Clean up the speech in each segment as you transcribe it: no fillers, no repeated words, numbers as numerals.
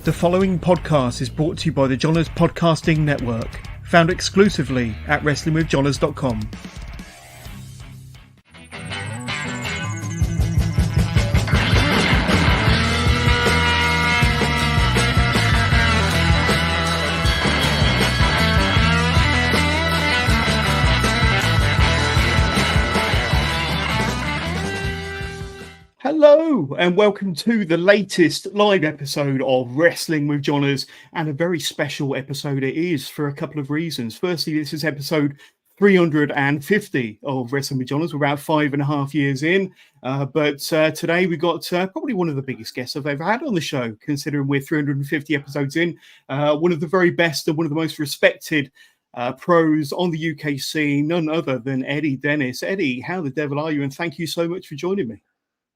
The following podcast is brought to you by the Johners Podcasting Network, found exclusively at WrestlingWithJohners.com. Hello and welcome to the latest live episode of Wrestling with Johners, and a very special episode it is for a couple of reasons. Firstly, this is episode 350 of Wrestling with Johners. We're about 5.5 years in, but today we got probably one of the biggest guests I've ever had on the show, considering we're 350 episodes in. One of the very best and one of the most respected pros on the UK scene, none other than Eddie Dennis. Eddie, how the devil are you? And thank you so much for joining me.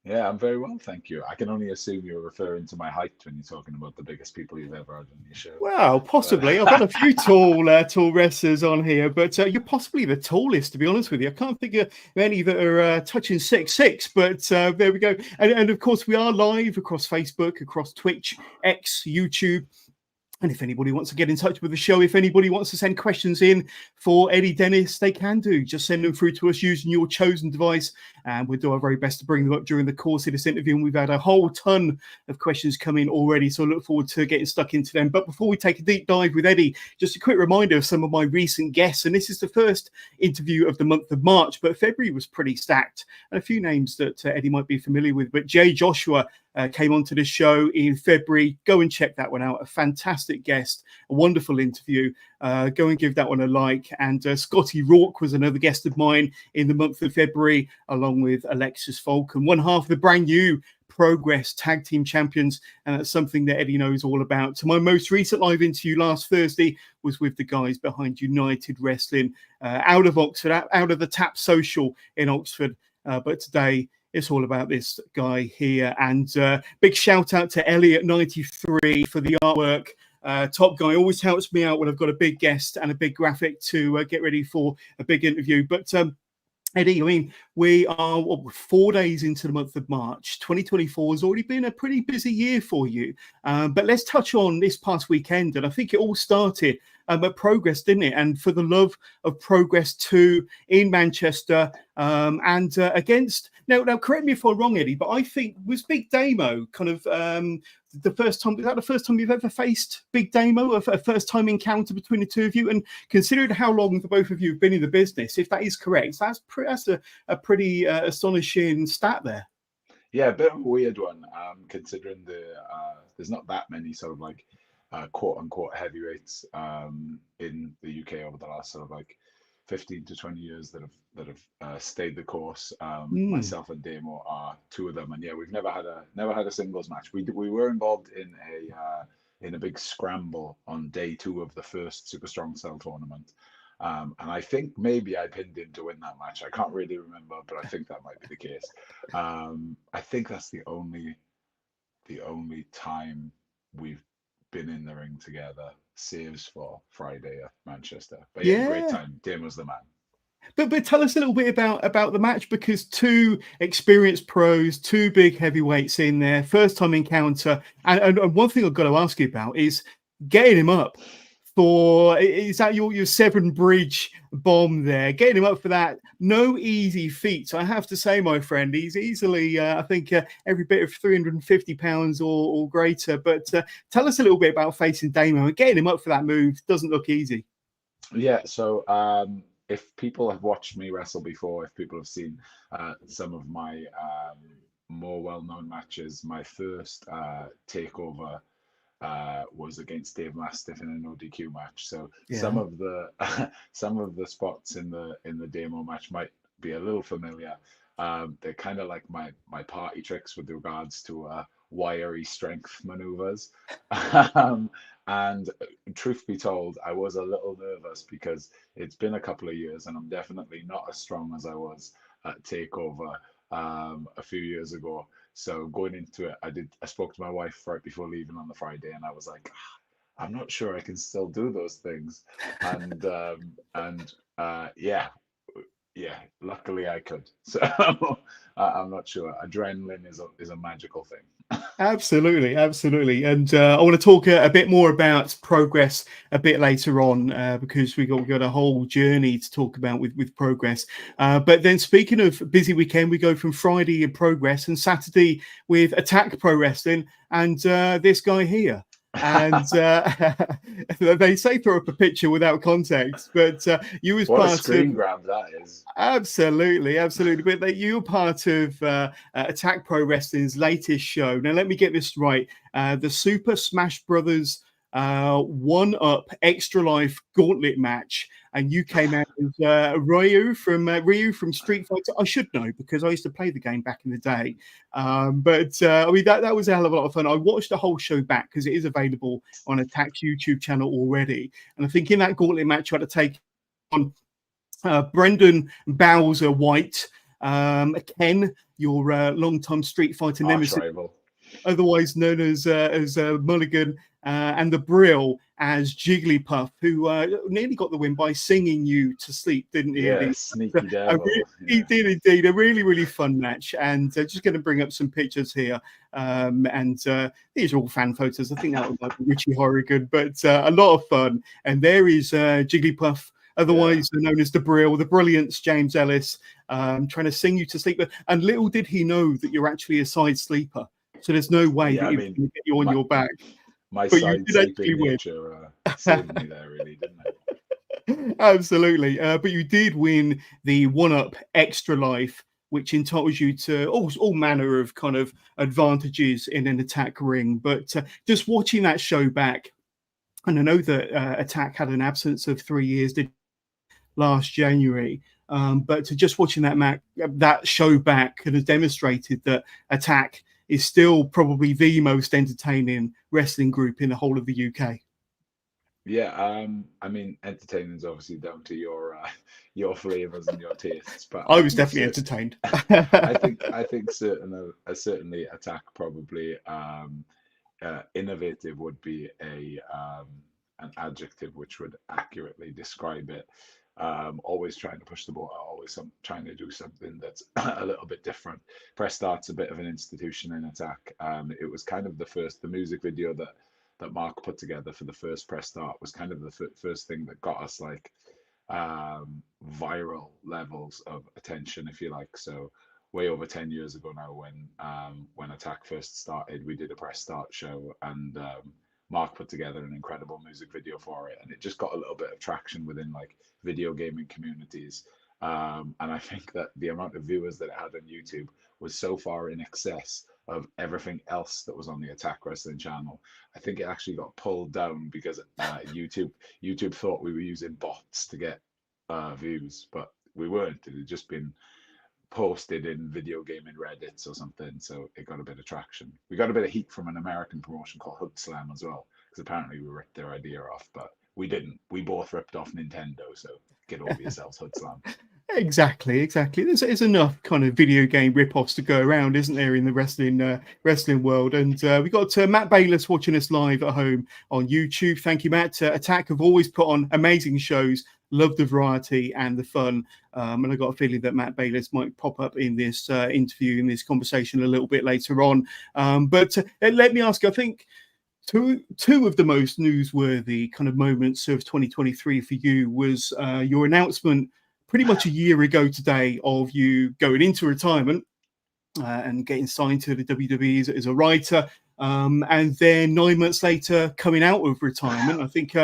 Yeah, I'm very well, thank you. I can only assume you're referring to my height when you're talking about the biggest people you've ever had on your show. Well, possibly. I've had a few tall wrestlers on here, but you're possibly the tallest, to be honest with you. I can't think of any that are touching 6'6", but there we go. And of course, we are live across Facebook, across Twitch, X, YouTube. And if anybody wants to get in touch with the show, if anybody wants to send questions in for Eddie Dennis, they can do. Just send them through to us using your chosen device, and we'll do our very best to bring them up during the course of this interview. And we've had a whole ton of questions come in already, so I look forward to getting stuck into them. But before we take a deep dive with Eddie, just a quick reminder of some of my recent guests. And this is the first interview of the month of March, but February was pretty stacked. And a few names that Eddie might be familiar with, but Jay Joshua came onto the show in February. Go and check that one out. A fantastic guest, a wonderful interview. Go and give that one a like. And Scotty Rourke was another guest of mine in the month of February, along with Alexis Falk, and one half of the brand new Progress Tag Team Champions. And that's something that Eddie knows all about. So my most recent live interview last Thursday was with the guys behind United Wrestling out of Oxford, out of the Tap Social in Oxford. But today, it's all about this guy here. And big shout out to Elliot93 for the artwork. Top guy, always helps me out when I've got a big guest and a big graphic to get ready for a big interview. But Eddie, I mean, we are 4 days into the month of March. 2024 has already been a pretty busy year for you. But let's touch on this past weekend. And I think it all started at Progress, didn't it? And for the love of Progress 2 in Manchester and against... Now, correct me if I'm wrong, Eddie, but I think, was Big Damo kind of the first time, is that the first time you've ever faced Big Damo, a first time encounter between the two of you? And considering how long the both of you have been in the business, if that is correct, that's a pretty astonishing stat there. Yeah, a bit of a weird one, considering there's not that many sort of like quote unquote heavyweights in the UK over the last sort of like 15 to 20 years that have stayed the course. Myself and Damo are two of them, and yeah, we've never had a singles match. We were involved in a big scramble on day 2 of the first Super Strong Cell tournament, and I think maybe I pinned him to win that match. I can't really remember, but I think that might be the case. I think that's the only time we've been in the ring together, saves for Friday at Manchester. But yeah, great time. Damo's the man. But tell us a little bit about the match, because two experienced pros, two big heavyweights in there, first time encounter. And one thing I've got to ask you about is getting him up for, is that your Severn Bridge bomb there? Getting him up for that, no easy feat. I have to say, my friend, he's easily, I think, every bit of 350 pounds or greater. But tell us a little bit about facing Damo, and getting him up for that move doesn't look easy. Yeah, so if people have watched me wrestle before, if people have seen some of my more well-known matches, my first takeover was against Dave Mastiff in an ODQ match. So some of the spots in the Damo match might be a little familiar. They're kind of like my party tricks with regards to wiry strength maneuvers. And truth be told, I was a little nervous because it's been a couple of years and I'm definitely not as strong as I was at Takeover a few years ago. So going into it, I spoke to my wife right before leaving on the Friday, and I was like, I'm not sure I can still do those things. And yeah, Yeah, luckily I could. So I'm not sure. Adrenaline is a magical thing. Absolutely, absolutely. And I want to talk a bit more about progress a bit later on because we got a whole journey to talk about with progress. But then, speaking of busy weekend, we go from Friday in progress and Saturday with Attack Pro Wrestling and this guy here. And they say throw up a picture without context, but you was What a part of. screen grab that is. Absolutely, absolutely. But that you were part of Attack Pro Wrestling's latest show. Now, let me get this right: the Super Smash Brothers One Up Extra Life Gauntlet match, and you came out as Ryu from Street Fighter. I should know because I used to play the game back in the day. But I mean that was a hell of a lot of fun. I watched the whole show back because it is available on Attack's YouTube channel already, and I think in that Gauntlet match you had to take on Brendan Bowser White, Ken, your longtime Street Fighter Arch nemesis, rival. otherwise known as Mulligan, and the Brill as Jigglypuff, who nearly got the win by singing you to sleep, didn't he, Yeah, Eddie? sneaky devil. He Yeah. did indeed a really, really fun match, and just going to bring up some pictures here. And these are all fan photos. I think that was like Richie Horrigan, but a lot of fun. And there is Jigglypuff, otherwise known as the Brill, the brilliance James Ellis, trying to sing you to sleep. And little did he know that you're actually a side sleeper. So there's no way Yeah, that I he was mean, going to get you on my your back. my But you side did actually sleeping win. nature saved me there, really, didn't it? Absolutely. But you did win the One Up Extra Life, which entitles you to all manner of kind of advantages in an Attack ring. But just watching that show back, and I know that Attack had an absence of 3 years last January. But to just watching that show back kind of demonstrated that Attack is still probably the most entertaining wrestling group in the whole of the UK. Yeah, I mean, entertaining is obviously down to your flavors and your tastes, but I was definitely entertained. I think certainly Attack probably innovative would be a an adjective which would accurately describe it. Always trying to push the ball, always trying to do something that's a little bit different. Press Start's a bit of an institution in Attack. It was kind of the music video that Mark put together for the first Press Start was kind of the first thing that got us like viral levels of attention, if you like. So way over 10 years ago now, when Attack first started, we did a Press Start show, and Mark put together an incredible music video for it, and it just got a little bit of traction within like video gaming communities. And I think that the amount of viewers that it had on YouTube was so far in excess of everything else that was on the Attack Wrestling channel. I think it actually got pulled down because YouTube thought we were using bots to get views, but we weren't. It had just been posted in video gaming Reddits or something, so it got a bit of traction. We got a bit of heat from an American promotion called Hood Slam as well, because apparently we ripped their idea off, but we didn't. We both ripped off Nintendo, so get over yourselves, Hood Slam. Exactly. There's enough kind of video game rip-offs to go around, isn't there, in the wrestling world? And we got Matt Bayless watching us live at home on YouTube. Thank you, Matt. Attack have always put on amazing shows. Love the variety and the fun. And I got a feeling that Matt Bayless might pop up in this interview, in this conversation a little bit later on. But let me ask you, I think two of the most newsworthy kind of moments of 2023 for you was your announcement pretty much a year ago today of you going into retirement and getting signed to the WWE as a writer. And then 9 months later, coming out of retirement, I think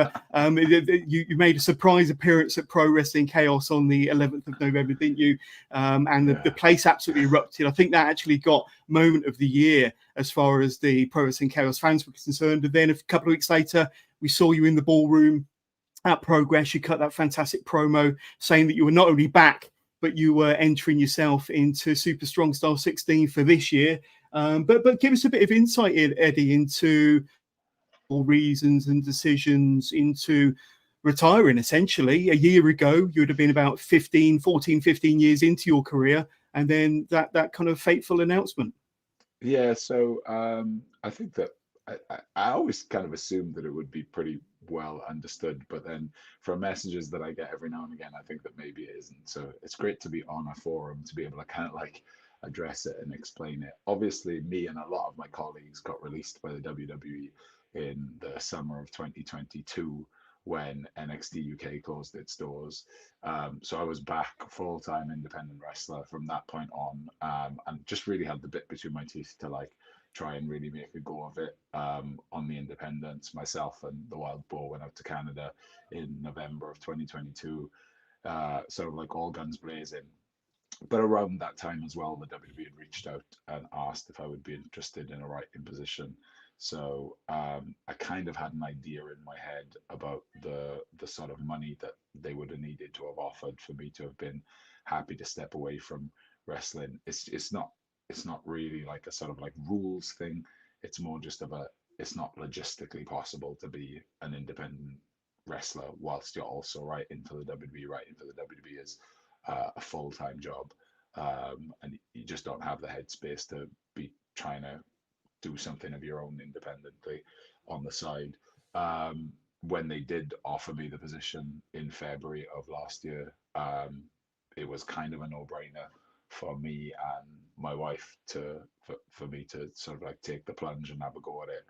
you made a surprise appearance at Pro Wrestling Chaos on the 11th of November, didn't you? And the place absolutely erupted. I think that actually got moment of the year as far as the Pro Wrestling Chaos fans were concerned. And then a couple of weeks later, we saw you in the ballroom at Progress. You cut that fantastic promo saying that you were not only back, but you were entering yourself into Super Strong Style 16 for this year. But give us a bit of insight, Eddie, into reasons and decisions into retiring. Essentially, a year ago, you would have been about 15 years into your career, and then that kind of fateful announcement. Yeah, so I think that I always kind of assumed that it would be pretty well understood. But then from messages that I get every now and again, I think that maybe it isn't. So it's great to be on a forum to be able to kind of like address it and explain it. Obviously, me and a lot of my colleagues got released by the WWE in the summer of 2022 when NXT UK closed its doors. So I was back full-time independent wrestler from that point on, and just really had the bit between my teeth to like try and really make a go of it on the independents. Myself and the Wild Boar went out to Canada in November of 2022, sort of like all guns blazing. But around that time as well, the WWE had reached out and asked if I would be interested in a writing position. So I kind of had an idea in my head about the sort of money that they would have needed to have offered for me to have been happy to step away from wrestling. It's not really like a sort of like rules thing. It's more just about it's not logistically possible to be an independent wrestler whilst you're also writing for the WWE. Writing for the WWE is a full-time job, and you just don't have the headspace to be trying to do something of your own independently on the side. When they did offer me the position in February of last year, it was kind of a no-brainer for me and my wife for me to sort of like take the plunge and have a go at it,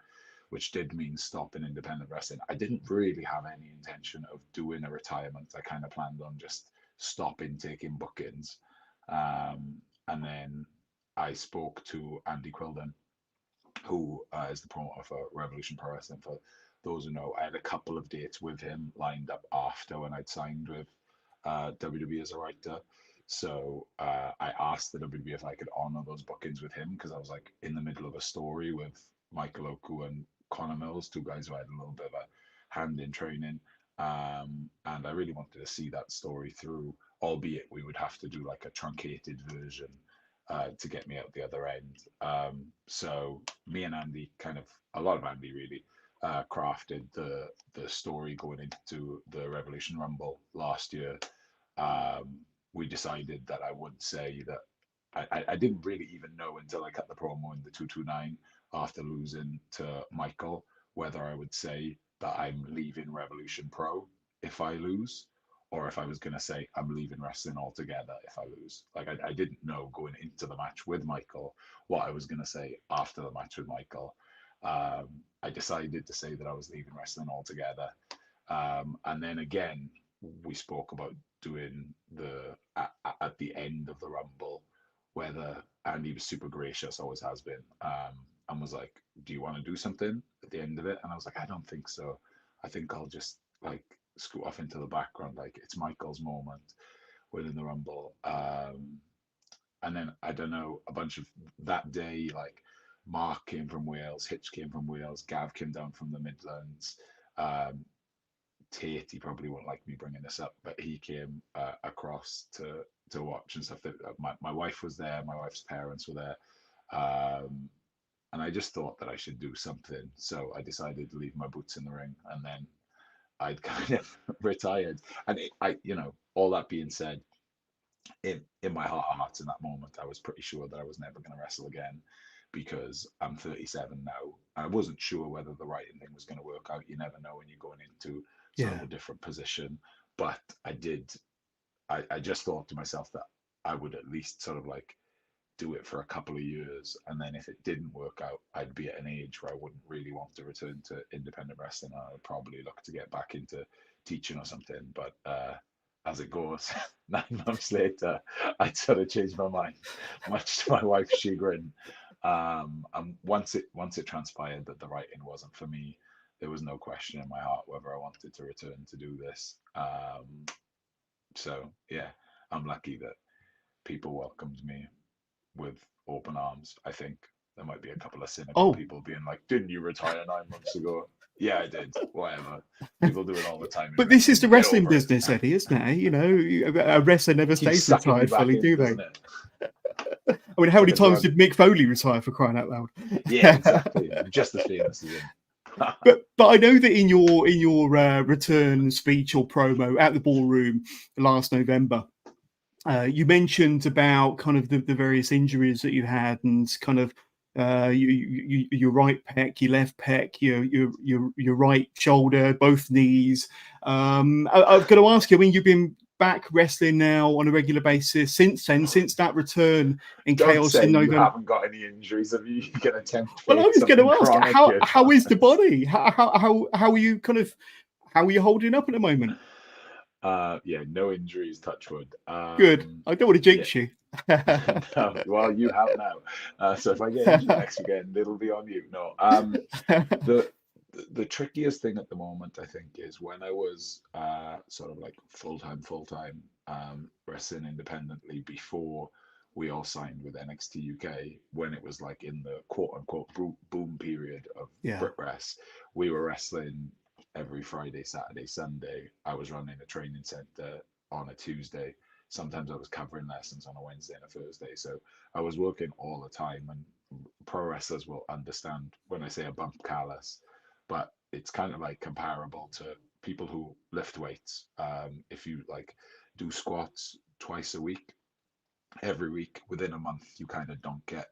which did mean stopping independent wrestling. I didn't really have any intention of doing a retirement. I kind of planned on just stopping taking bookings. And then I spoke to Andy Quilden, who is the promoter for Revolution Pro Wrestling. For those who know, I had a couple of dates with him lined up after when I'd signed with WWE as a writer. So I asked the WWE if I could honor those bookings with him because I was like in the middle of a story with Michael Oku and Connor Mills, two guys who I had a little bit of a hand in training. And I really wanted to see that story through, albeit we would have to do like a truncated version to get me out the other end. So me and Andy, kind of a lot of Andy really, crafted the story going into the Revolution Rumble last year. We decided that I would say that I didn't really even know until I cut the promo in the 229 after losing to Michael whether I would say that I'm leaving Revolution Pro if I lose, or if I was going to say I'm leaving wrestling altogether if I lose. Like I didn't know going into the match with Michael what I was going to say after the match with Michael. I decided to say that I was leaving wrestling altogether. And then again, we spoke about doing at the end of the Rumble, whether Andy was super gracious, always has been, and was like, "Do you want to do something at the end of it?" And I was like, "I don't think so. I think I'll just like scoot off into the background. Like it's Michael's moment winning the Rumble." And then I don't know, a bunch of that day, like Mark came from Wales, Hitch came from Wales, Gav came down from the Midlands. Tate, he probably won't like me bringing this up, but he came across to watch and stuff. That my wife was there, my wife's parents were there, and I just thought that I should do something. So I decided to leave my boots in the ring, and then I'd kind of retired. And all that being said, in my heart of hearts in that moment, I was pretty sure that I was never going to wrestle again because I'm 37 now. I wasn't sure whether the writing thing was going to work out. You never know when you're going into sort of a different position. But I just thought to myself that I would at least sort of like do it for a couple of years. And then if it didn't work out, I'd be at an age where I wouldn't really want to return to independent wrestling. I would probably look to get back into teaching or something. But as it goes, 9 months later, I'd sort of changed my mind, much to my wife's chagrin. And once it transpired that the writing wasn't for me, there was no question in my heart whether I wanted to return to do this. So yeah, I'm lucky that people welcomed me with open arms. I think there might be a couple of cynical people being like, "Didn't you retire 9 months ago?" Yeah, I did. Whatever. People do it all the time. But this is the wrestling business, Eddie, isn't it? A wrestler never stays retired fully, do they? I mean, how many times did Mick Foley retire, for crying out loud? Yeah, exactly. Just as famous as him. But I know that in your return speech or promo at the ballroom last November, you mentioned about kind of the various injuries that you had and kind of your right pec, your left pec, your right shoulder, both knees. I've got to ask you. I mean, you've been back wrestling now on a regular basis since then, since that return in Don't Chaos say in you November. haven't got any injuries. Have you can attempt Well, I fake was going to something ask, chronic here, how is the Thomas? body? How are you kind of how are you holding up at the moment? Yeah, no injuries, touch wood. Good. I don't want to Yeah, jinx you. no, well, you have now. So if I get injured next weekend, it'll be on you. No, the the trickiest thing at the moment, I think, is when I was sort of like full time wrestling independently before we all signed with NXT UK, when it was like in the quote unquote boom period of Yeah. Brit Wres, we were wrestling every Friday, Saturday, Sunday. I was running a training center on a Tuesday. Sometimes I was covering lessons on a Wednesday and a Thursday. So I was working all the time, and pro wrestlers will understand when I say a bump callus, but it's kind of like comparable to people who lift weights. If you like do squats twice a week, every week within a month, you kind of don't get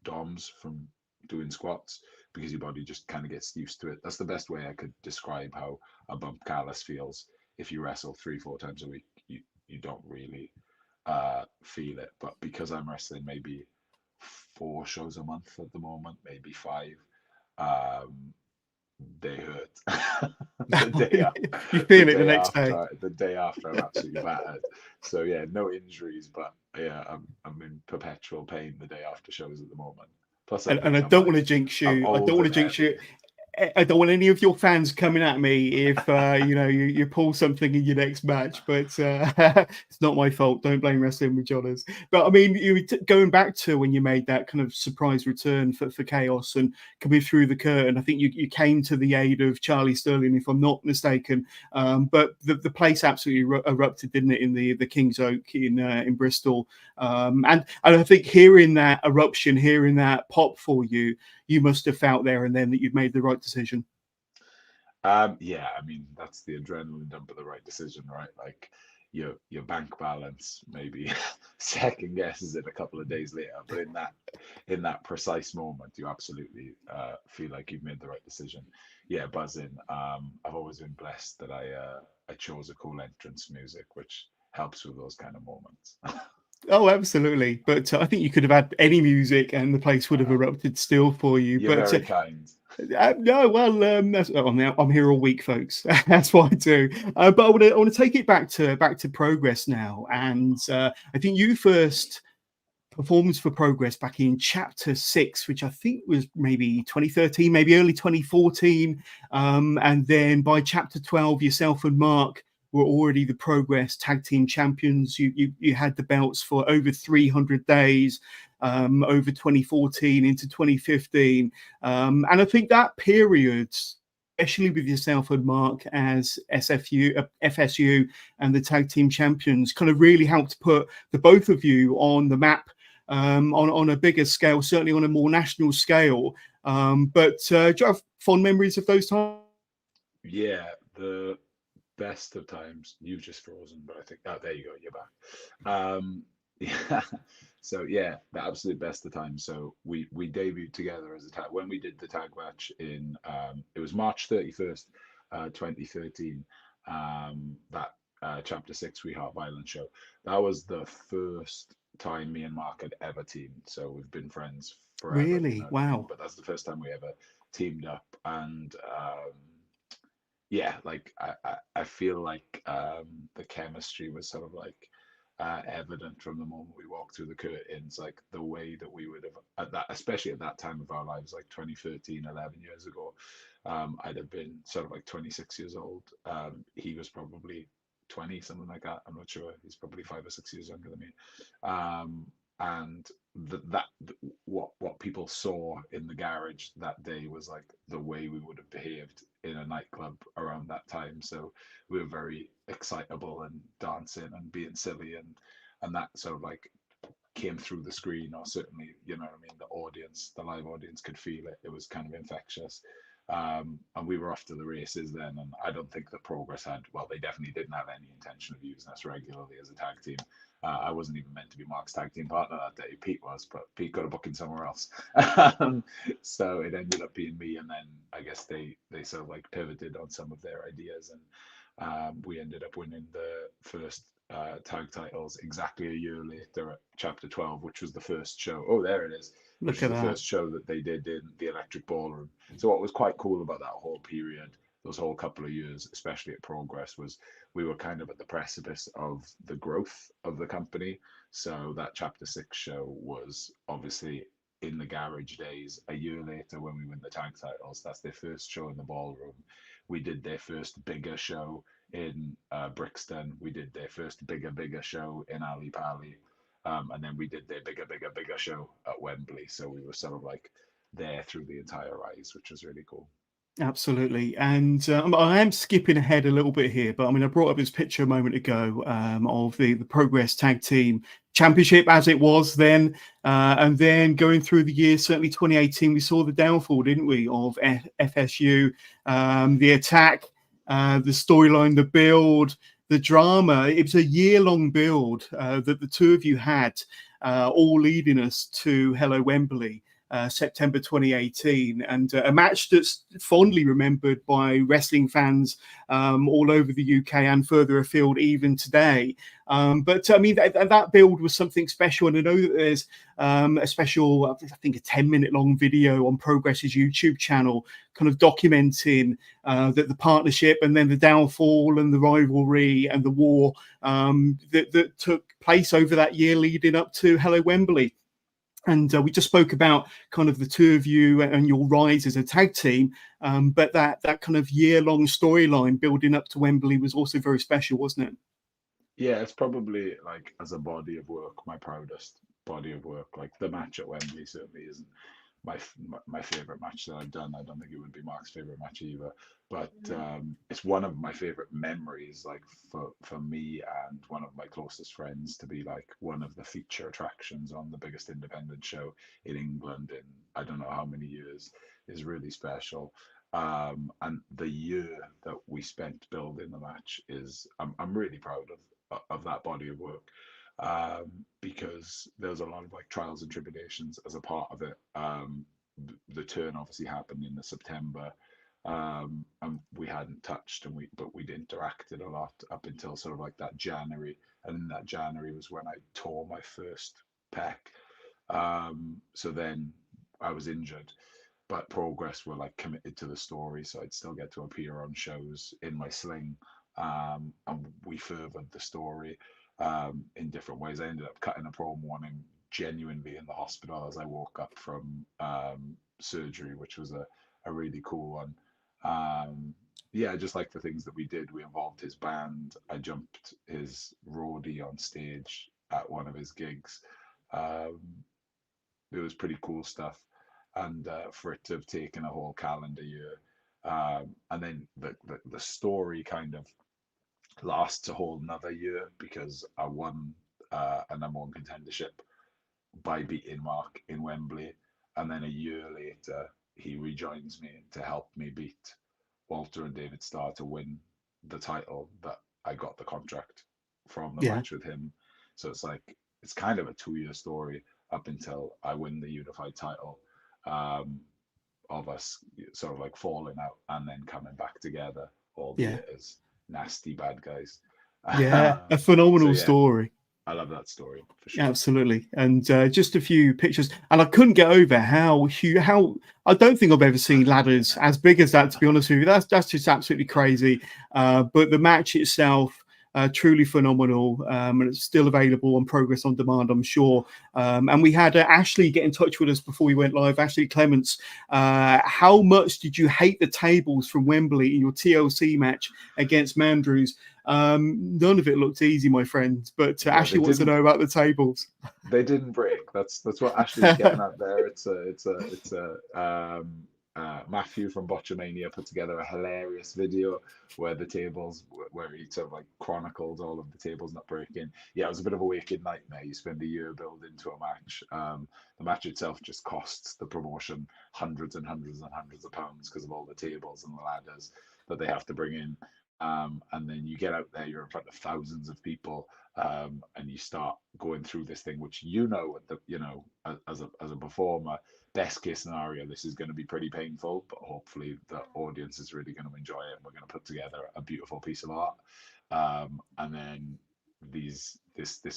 DOMs from doing squats because your body just kind of gets used to it. That's the best way I could describe how a bump callus feels. If you wrestle 3, 4 times a week, you don't really feel it. But because I'm wrestling maybe 4 shows a month at the moment, maybe five, um, they hurt. the day after, You the feel it the day next day. after, the day after, I'm absolutely battered. So yeah, no injuries, but yeah, I'm in perpetual pain the day after shows at the moment. Plus, I And think I I'm don't want like to jinx I'm you. I don't old want to and jinx you. heavy. I don't want any of your fans coming at me if you pull something in your next match, but it's not my fault. Don't blame wrestling with Johners. But I mean, going back to when you made that kind of surprise return for Chaos and coming through the curtain, I think you came to the aid of Charlie Sterling, if I'm not mistaken. But the place absolutely erupted, didn't it, in the King's Oak in Bristol? And I think hearing that eruption, hearing that pop for you, you must have felt there and then that you'd made the right decision. Yeah, I mean that's the adrenaline dump of the right decision, right? Like your bank balance maybe second guesses it a couple of days later, but in that precise moment, you absolutely feel like you've made the right decision. Yeah, buzzing. I've always been blessed that I chose a cool entrance music, which helps with those kind of moments. Oh, absolutely. But I think you could have had any music and the place would have erupted still for you. You're But very kind. no, well, I'm here all week, folks. That's what I do. But I want to take it back to Progress now, and I think you first performance for Progress back in Chapter 6, which I think was maybe 2013, maybe early 2014. And then by Chapter 12, yourself and Mark were already the Progress Tag Team Champions. You had the belts for over 300 days, over 2014 into 2015. And I think that period, especially with yourself and Mark as FSU and the tag team champions, kind of really helped put the both of you on the map, on a bigger scale, certainly on a more national scale. But do you have fond memories of those times? Yeah, the best of times. You've just frozen, but I think oh, there you go, you're back. Yeah. So yeah, the absolute best of times. So we debuted together as a tag when we did the tag match in it was March 31st, 2013. That chapter 6 We Heart Violence show. That was the first time me and Mark had ever teamed. So we've been friends forever, you know Really? what I mean? Wow. But that's the first time we ever teamed up, and yeah, like I feel like the chemistry was sort of like evident from the moment we walked through the curtains, like the way that we would have at that, especially at that time of our lives, like 2013, 11 years ago, I'd have been sort of like 26 years old. He was probably 20, something like that. I'm not sure. He's probably 5 or 6 years younger than me. Um, and that what people saw in the garage that day was like the way we would have behaved in a nightclub around that time. So we were very excitable and dancing and being silly, and that sort of like came through the screen, or certainly, you know what I mean, the audience, the live audience could feel it. It was kind of infectious. And we were off to the races then. And I don't think that Progress had, well, they definitely didn't have any intention of using us regularly as a tag team. I wasn't even meant to be Mark's tag team partner that day. Pete was, but Pete got a booking somewhere else. So it ended up being me. And then I guess they sort of like pivoted on some of their ideas. And we ended up winning the first tag titles exactly a year later at Chapter 12, which was the first show. Oh, there it is. Which Look was at the that. first show that they did in the Electric Ballroom. So what was quite cool about that whole period, those whole couple of years, especially at Progress, was we were kind of at the precipice of the growth of the company. So that Chapter 6 show was obviously in the garage days. A year later, when we win the tag titles, that's their first show in the ballroom. We did their first bigger show in Brixton. We did their first bigger show in Ali Pali. And then we did their bigger show at Wembley. So we were sort of like there through the entire rise, which was really cool. Absolutely. And I am skipping ahead a little bit here, but I mean, I brought up this picture a moment ago of the Progress Tag Team Championship as it was then. And then going through the year, certainly 2018, we saw the downfall, didn't we, of FSU, the attack, the storyline, the build, the drama. It was a year-long build that the two of you had, all leading us to Hello Wembley. September 2018, and a match that's fondly remembered by wrestling fans all over the UK and further afield even today. But I mean, that build was something special, and I know that there's a special, I think, a 10-minute long video on Progress's YouTube channel, kind of documenting the partnership and then the downfall and the rivalry and the war that took place over that year leading up to Hello Wembley. And we just spoke about kind of the two of you and your rise as a tag team. But that kind of year-long storyline building up to Wembley was also very special, wasn't it? Yeah, it's probably like as a body of work, my proudest body of work. Like the match at Wembley certainly isn't my favorite match that I've done. I don't think it would be Mark's favorite match either, but it's one of my favorite memories. Like for me and one of my closest friends to be like one of the feature attractions on the biggest independent show in England in I don't know how many years is really special. And the year that we spent building the match is I'm really proud of that body of work because there's a lot of like trials and tribulations as a part of it. The turn obviously happened in the September, and we hadn't touched but we'd interacted a lot up until sort of like that January, and in that January was when I tore my first pec. So then I was injured, but Progress were like committed to the story, so I'd still get to appear on shows in my sling. And we furthered the story in different ways. I ended up cutting a promo on him genuinely in the hospital as I woke up from surgery, which was a really cool one. Yeah, just like the things that we did. We involved his band. I jumped his roadie on stage at one of his gigs. Um, it was pretty cool stuff. And for it to have taken a whole calendar year, and then the story kind of lasts a whole another year because I won a number one contendership by beating Mark in Wembley, and then a year later he rejoins me to help me beat Walter and David Starr to win the title that I got the contract from the Yeah. match with him. So it's like it's kind of a 2 year story up until I win the unified title. Um, of us sort of like falling out and then coming back together, Yeah. albeit as nasty bad guys. Yeah. A So phenomenal yeah, story. I love that story for sure. Absolutely, and just a few pictures, and I couldn't get over how huge. How I don't think I've ever seen ladders as big as that. To be honest with you, that's just absolutely crazy. But the match itself, truly phenomenal, and it's still available on Progress on Demand, I'm sure. And we had Ashley get in touch with us before we went live. Ashley Clements, how much did you hate the tables from Wembley in your TLC match against Mandrews? None of it looked easy, my friend. But Yeah, Ashley wants to know about the tables. they didn't break. That's what Ashley's getting at there. It's a Matthew from Botchamania put together a hilarious video where the tables, where he sort of like chronicled all of the tables not breaking. Yeah, it was a bit of a waking nightmare. You spend a year building to a match. The match itself just costs the promotion hundreds and hundreds and hundreds of pounds because of all the tables and the ladders that they have to bring in. And then you get out there, you're in front of thousands of people, and you start going through this thing, which as a performer, best case scenario, this is going to be pretty painful, but hopefully the audience is really going to enjoy it, and we're going to put together a beautiful piece of art. And then this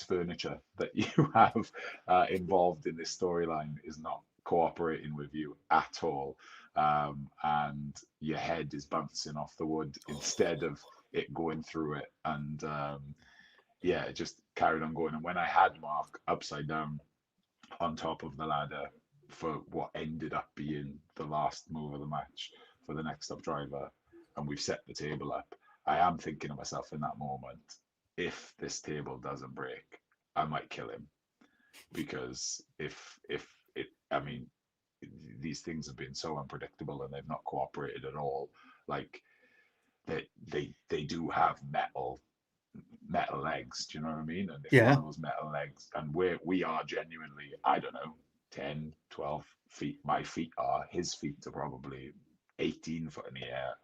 furniture that you have involved in this storyline is not cooperating with you at all, and your head is bouncing off the wood instead of it going through it, and yeah, it just carried on going. And when I had Mark upside down on top of the ladder for what ended up being the last move of the match for the next up driver, and we've set the table up, I am thinking of myself in that moment, if this table doesn't break, I might kill him. Because if it, I mean, these things have been so unpredictable and they've not cooperated at all. Like they do have metal legs. Do you know what I mean? And if one Yeah. of those metal legs, and we are genuinely, I don't know, 10, 12 feet. My feet are, his feet are probably 18 foot in the air.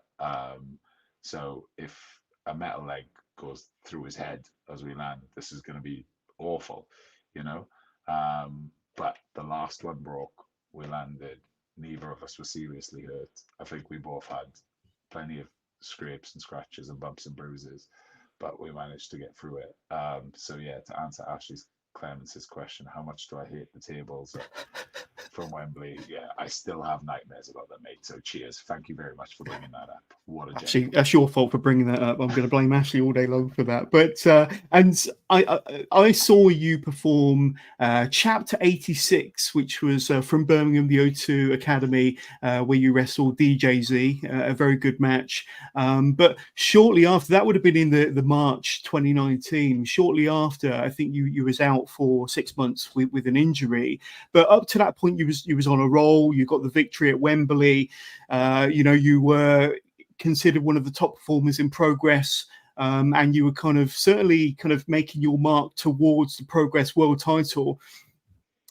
So if a metal leg goes through his head as we land, this is going to be awful, you know? But the last one broke, we landed. Neither of us were seriously hurt. I think we both had plenty of scrapes and scratches and bumps and bruises, but we managed to get through it. So yeah, to answer Ashley Clemence's question, how much do I hate the tables from Wembley? Yeah, I still have nightmares about them, mate. So cheers. Thank you very much for bringing that up. What a Actually, gentleman. that's your fault for bringing that up. I'm going to blame Ashley all day long for that. But and I saw you perform Chapter 86, which was from Birmingham, the O2 Academy, where you wrestled DJZ, a very good match. But shortly after, that would have been in the March 2019. Shortly after, I think you was out for 6 months with an injury. But up to that point, you was on a roll. You got the victory at Wembley. You were considered one of the top performers in Progress, and you were certainly making your mark towards the Progress World title.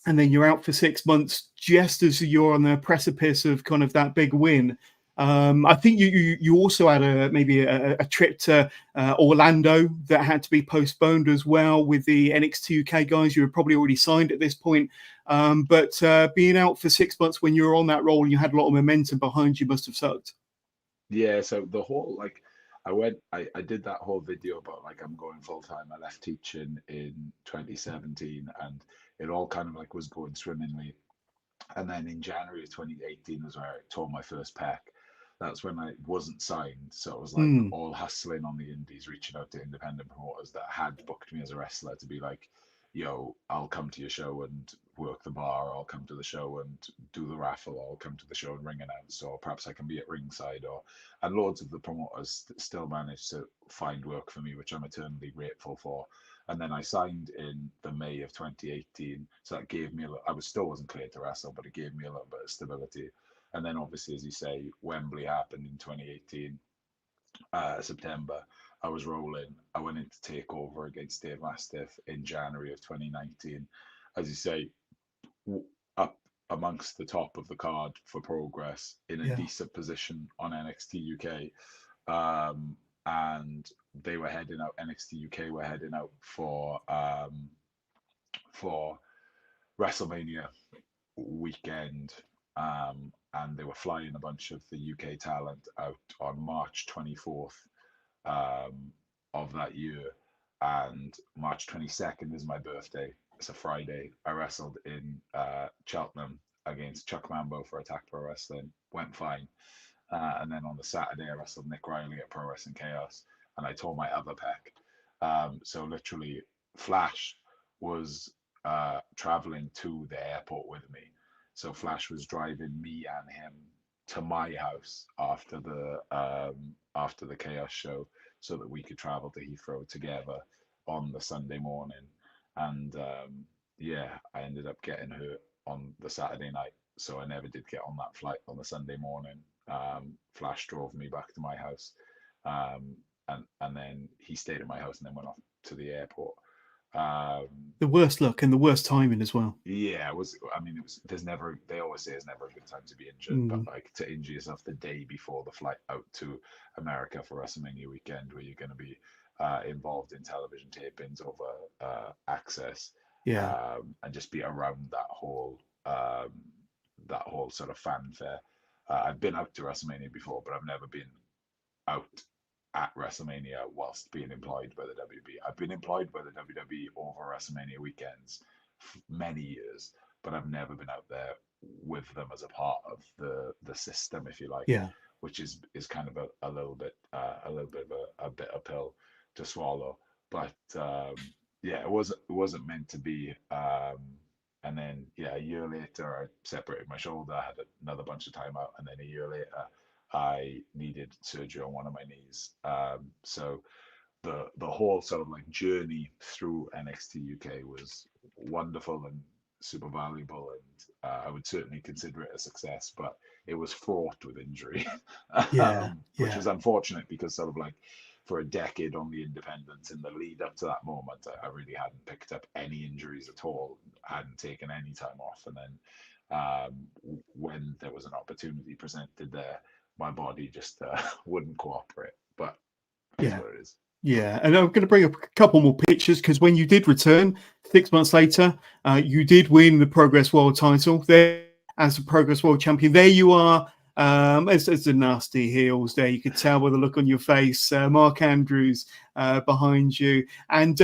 And then you're out for 6 months, just as you're on the precipice of that big win. I think you also had maybe a trip to Orlando that had to be postponed as well with the NXTUK guys. You were probably already signed at this point, but being out for 6 months when you were on that roll and you had a lot of momentum behind you must have sucked. Yeah, so the whole I did that whole video about like I'm going full time. I left teaching in 2017 and it all kind of like was going swimmingly. And then in January of 2018 was where I tore my first pec. That's when I wasn't signed. So it was like all hustling on the indies, reaching out to independent promoters that had booked me as a wrestler to be like, yo, I'll come to your show and work the bar, or I'll come to the show and do the raffle, or I'll come to the show and ring announce, or perhaps I can be at ringside, and loads of the promoters still managed to find work for me, which I'm eternally grateful for. And then I signed in the May of 2018, so that gave me I wasn't cleared to wrestle, but it gave me a little bit of stability. And then obviously, as you say, Wembley happened in 2018, September. I was rolling. I went into takeover against Dave Mastiff in January of 2019. As you say, up amongst the top of the card for Progress in a Yeah. decent position on NXT UK. And they were heading out, NXT UK were heading out for WrestleMania weekend, and they were flying a bunch of the UK talent out on March 24th of that year. And March 22nd is my birthday. It's a Friday. I wrestled in Cheltenham against Chuck Mambo for Attack Pro Wrestling. Went fine. And then on the Saturday, I wrestled Nick Riley at Pro Wrestling Chaos, and I tore my other pec. So literally, Flash was traveling to the airport with me. So Flash was driving me and him to my house after the Chaos show, so that we could travel to Heathrow together on the Sunday morning. And yeah, I ended up getting hurt on the Saturday night, so I never did get on that flight on the Sunday morning. Flash drove me back to my house, um, and then he stayed at my house and then went off to the airport. Um, The worst luck and the worst timing as well. yeah, it was. I mean, it was. There's never. They always say it's never a good time to be injured, but Mm, like to injure yourself the day before the flight out to America for WrestleMania weekend, where you're going to be involved in television tapings over access, yeah, and just be around that whole sort of fanfare. I've been out to WrestleMania before, but I've never been out at WrestleMania whilst being employed by the WWE. I've been employed by the WWE over WrestleMania weekends for many years, but I've never been out there with them as a part of the system, if you like, yeah, which is kind of a little bit of a bitter pill to swallow. But yeah, it wasn't meant to be. And then yeah, a year later, I separated my shoulder. I had another bunch of time out, and then a year later, I needed surgery on one of my knees. So the whole sort of like journey through NXT UK was wonderful and super valuable, and I would certainly consider it a success. But it was fraught with injury, yeah, which yeah, was unfortunate because sort of like for a decade on the independents in the lead up to that moment, I really hadn't picked up any injuries at all, hadn't taken any time off, and then when there was an opportunity presented there, my body just wouldn't cooperate. But it is yeah. what it is. Yeah, and I'm going to bring up a couple more pictures because when you did return 6 months later, you did win the Progress World title there as the Progress World champion. There you are, as the nasty heels there. You could tell by the look on your face. Mark Andrews behind you. And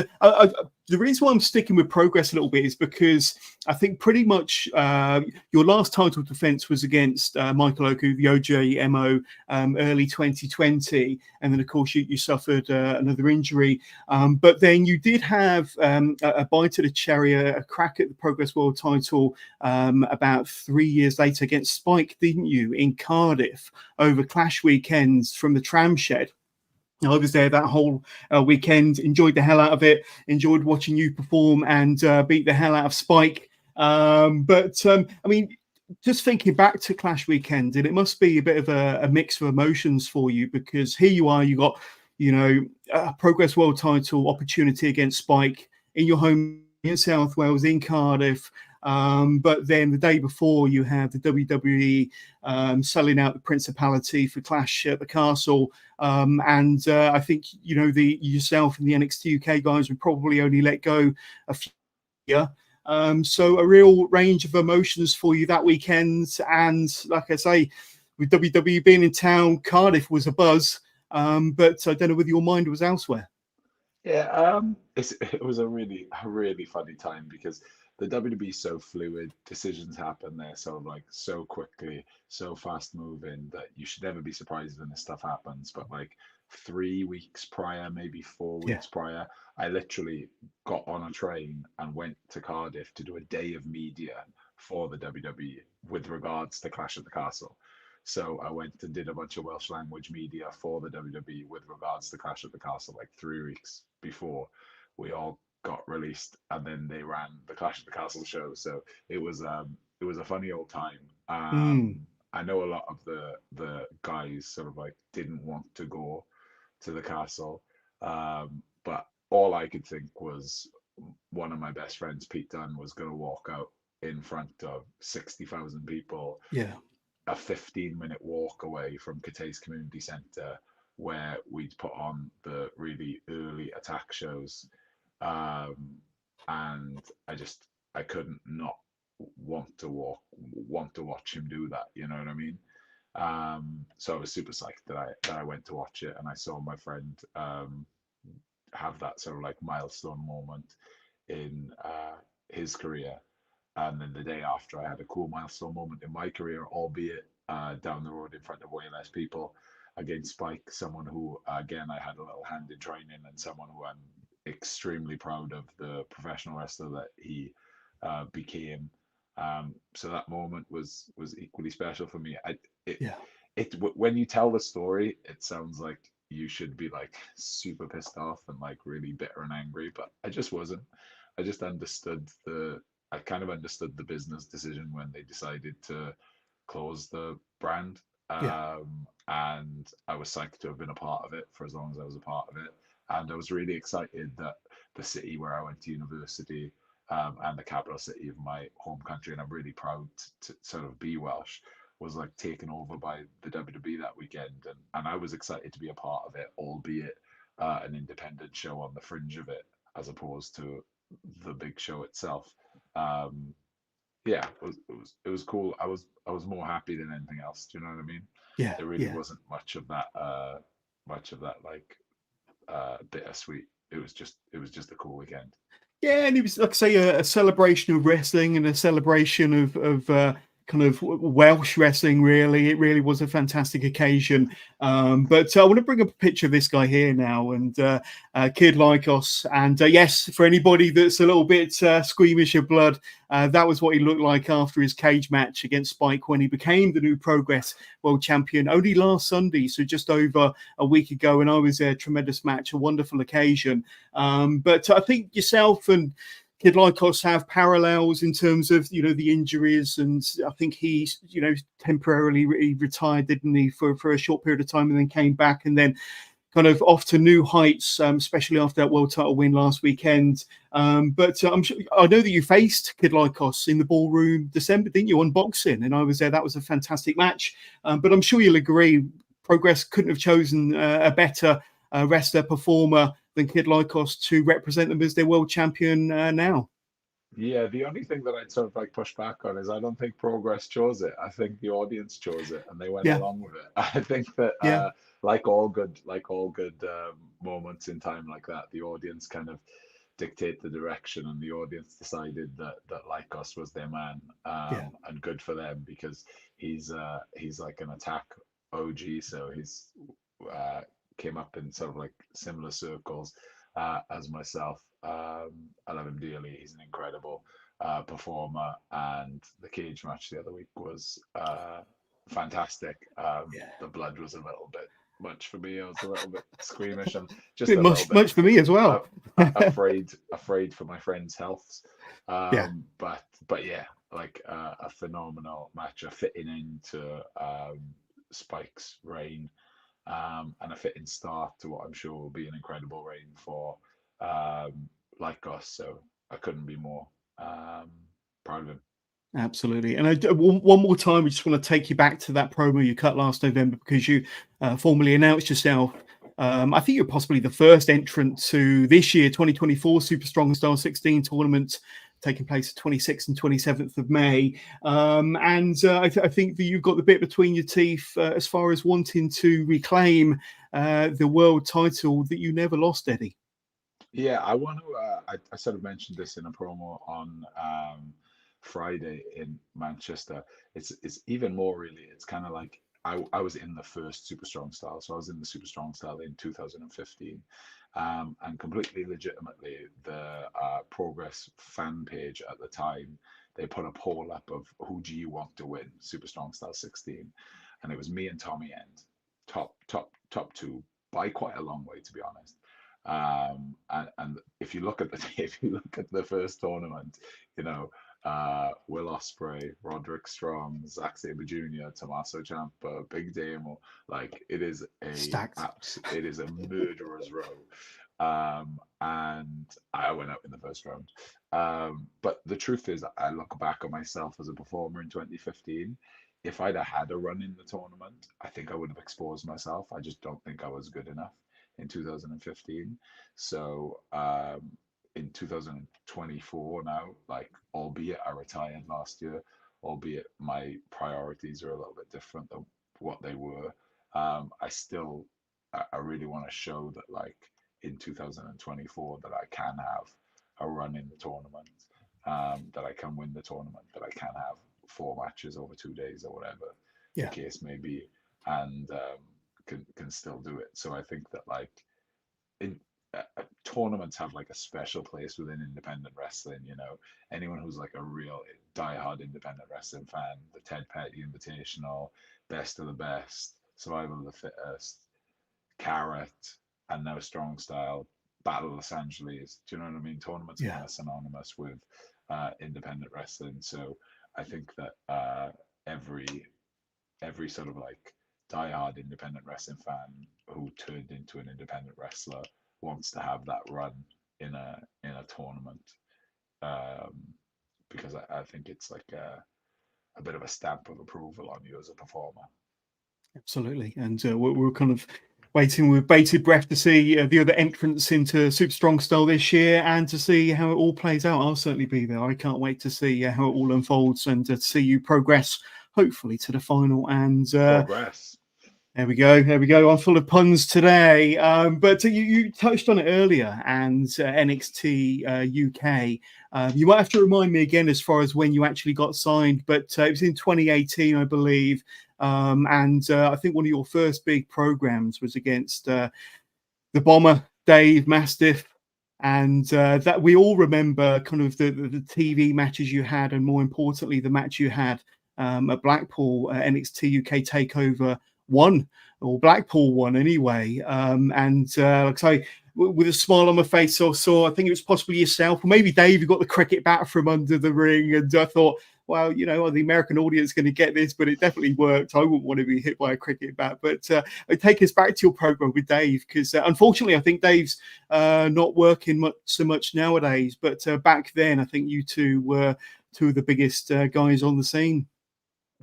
the reason why I'm sticking with Progress a little bit is because I think pretty much your last title defense was against Michael Oku, the OJMO, early 2020. And then, of course, you suffered another injury. But then you did have a bite at the cherry, a crack at the Progress World title about 3 years later against Spike, didn't you, in Cardiff over Clash weekends from the Tram Shed. I was there that whole weekend, enjoyed the hell out of it, enjoyed watching you perform and beat the hell out of Spike. I mean, just thinking back to Clash weekend, and it must be a bit of a mix of emotions for you because here you are, you got, a Progress World title opportunity against Spike in your home in South Wales, in Cardiff. But then the day before, you have the WWE selling out the Principality for Clash at the Castle. And I think, the yourself and the NXT UK guys would probably only let go a few. Yeah. So a real range of emotions for you that weekend. And like I say, with WWE being in town, Cardiff was a buzz. But I don't know whether your mind was elsewhere. Yeah, it was a really funny time because the WWE is so fluid, decisions happen there so like so quickly, so fast moving that you should never be surprised when this stuff happens. But like 3 weeks prior, maybe four Yeah. weeks prior, I literally got on a train and went to Cardiff to do a day of media for the WWE with regards to Clash at the Castle. So I went and did a bunch of Welsh language media for the WWE with regards to Clash at the Castle like 3 weeks before we all got released, and then they ran the Clash at the Castle show. So it was a funny old time. Mm, I know a lot of the guys sort of like didn't want to go to the castle, but all I could think was one of my best friends, Pete Dunne, was going to walk out in front of 60,000 people yeah. a 15-minute walk away from Catay's Community Centre where we'd put on the really early attack shows. Um, and I couldn't not want to watch him do that. You know what I mean? So I was super psyched that I went to watch it and I saw my friend have that sort of like milestone moment in his career. And then the day after, I had a cool milestone moment in my career, albeit down the road in front of way less people, against Spike, someone who, again, I had a little hand in training, and someone who I'm extremely proud of the professional wrestler that he became. So that moment was equally special for me. It, Yeah. when you tell the story, it sounds like you should be like super pissed off and like really bitter and angry, but I just wasn't. I just understood the I kind of understood the business decision when they decided to close the brand. Yeah. And I was psyched to have been a part of it for as long as I was a part of it. And I was really excited that the city where I went to university, and the capital city of my home country, and I'm really proud to sort of be Welsh, was like taken over by the WWE that weekend. And I was excited to be a part of it, albeit an independent show on the fringe of it, as opposed to the big show itself. Um, yeah, it was cool. I was more happy than anything else. Do you know what I mean? Yeah. There really Yeah. wasn't much of that like bittersweet. It was just a cool weekend. Yeah, and it was like I say a celebration of wrestling and a celebration of kind of Welsh wrestling. Really, it really was a fantastic occasion. But I want to bring up a picture of this guy here now, and Kid Lycos. And yes, for anybody that's a little bit squeamish of blood, that was what he looked like after his cage match against Spike when he became the new Progress World Champion only last Sunday, so just over a week ago. And I was there, tremendous match, a wonderful occasion. But I think yourself and Kid Lycos have parallels in terms of the injuries, and I think he temporarily retired, didn't he, for a short period of time, and then came back, and then kind of off to new heights, especially after that world title win last weekend. But I'm sure, I know that you faced Kid Lycos in the ballroom December, didn't you, on boxing? And I was there. That was a fantastic match. But I'm sure you'll agree, Progress couldn't have chosen a better wrestler performer than Kid Lycos to represent them as their world champion now. Yeah, the only thing that I'd sort of like push back on is I don't think Progress chose it. I think the audience chose it and they went Yeah, along with it. I think that yeah, like all good moments in time like that, the audience kind of dictate the direction, and the audience decided that Lycos was their man. yeah. And good for them, because he's like an attack OG, so he's uh, came up in sort of like similar circles as myself. I love him dearly. He's an incredible performer, and the cage match the other week was fantastic. The blood was a little bit much for me. I was a little bit squeamish and just Bit a little bit much for me as uh, well. afraid for my friend's health. Yeah, But yeah, like a phenomenal match, a fitting into Spike's reign, and a fitting start to what I'm sure will be an incredible reign for Lycos. So I couldn't be more proud of him. absolutely. And one more time, we just want to take you back to that promo you cut last November, because you formally announced yourself. I think you're possibly the first entrant to this year, 2024 Super Strong Style 16 tournament, taking place the 26th and 27th of May. I think that you've got the bit between your teeth as far as wanting to reclaim the world title that you never lost, Eddie. Yeah, I want to. I sort of mentioned this in a promo on Friday in Manchester. It's even more really. It's kind of like I was in the first Super Strong Style, so I was in the Super Strong Style in 2015, and completely legitimately, the Progress fan page at the time, they put a poll up of who do you want to win Super Strong Style 16, and it was me and Tommy End, top two by quite a long way, to be honest. And if you look at the if you look at the first tournament, you know, Will Ospreay, Roderick Strong, Zack Sabre Jr., Tommaso Ciampa, Big Damo, like Stacked. it is a murderer's row. And I went out in the first round. But the truth is, I look back on myself as a performer in 2015. If I'd have had a run in the tournament, I think I would have exposed myself. I just don't think I was good enough in 2015. So in 2024 now, like, albeit I retired last year, albeit my priorities are a little bit different than what they were, I still, I really want to show that, like, in 2024, that I can have a run in the tournament, that I can win the tournament, that I can have four matches over 2 days or whatever the Yeah, case may be, and can still do it. So I think that, like, in tournaments have like a special place within independent wrestling. You know, anyone who's like a real diehard independent wrestling fan, the Ted Petty Invitational, Best of the Best, Survival of the Fittest, Carrot, and now Strong Style, Battle of Los Angeles. Do you know what I mean? Tournaments are yeah. kind of synonymous with independent wrestling. So I think that every sort of like diehard independent wrestling fan who turned into an independent wrestler wants to have that run in a tournament, um, because I think it's like a bit of a stamp of approval on you as a performer. Absolutely, and we're kind of waiting with bated breath to see the other entrants into Super Strong Style this year, and to see how it all plays out. I'll certainly be there. I can't wait to see how it all unfolds, and to see you progress, hopefully, to the final. And Progress. there we go. There we go. I'm full of puns today. But you touched on it earlier, and NXT UK. You might have to remind me again as far as when you actually got signed, but it was in 2018, I believe. And I think one of your first big programs was against the Bomber, Dave Mastiff. And that we all remember kind of the TV matches you had, and more importantly, the match you had at Blackpool, NXT UK Takeover won, or Blackpool won anyway. And like I say, with a smile on my face, I saw, I think it was possibly yourself, or maybe Dave, you got the cricket bat from under the ring. And I thought, well, you know, are the American audience going to get this? But it definitely worked. I wouldn't want to be hit by a cricket bat. But take us back to your program with Dave, because unfortunately, I think Dave's not working so much nowadays. But back then, I think you two were two of the biggest guys on the scene.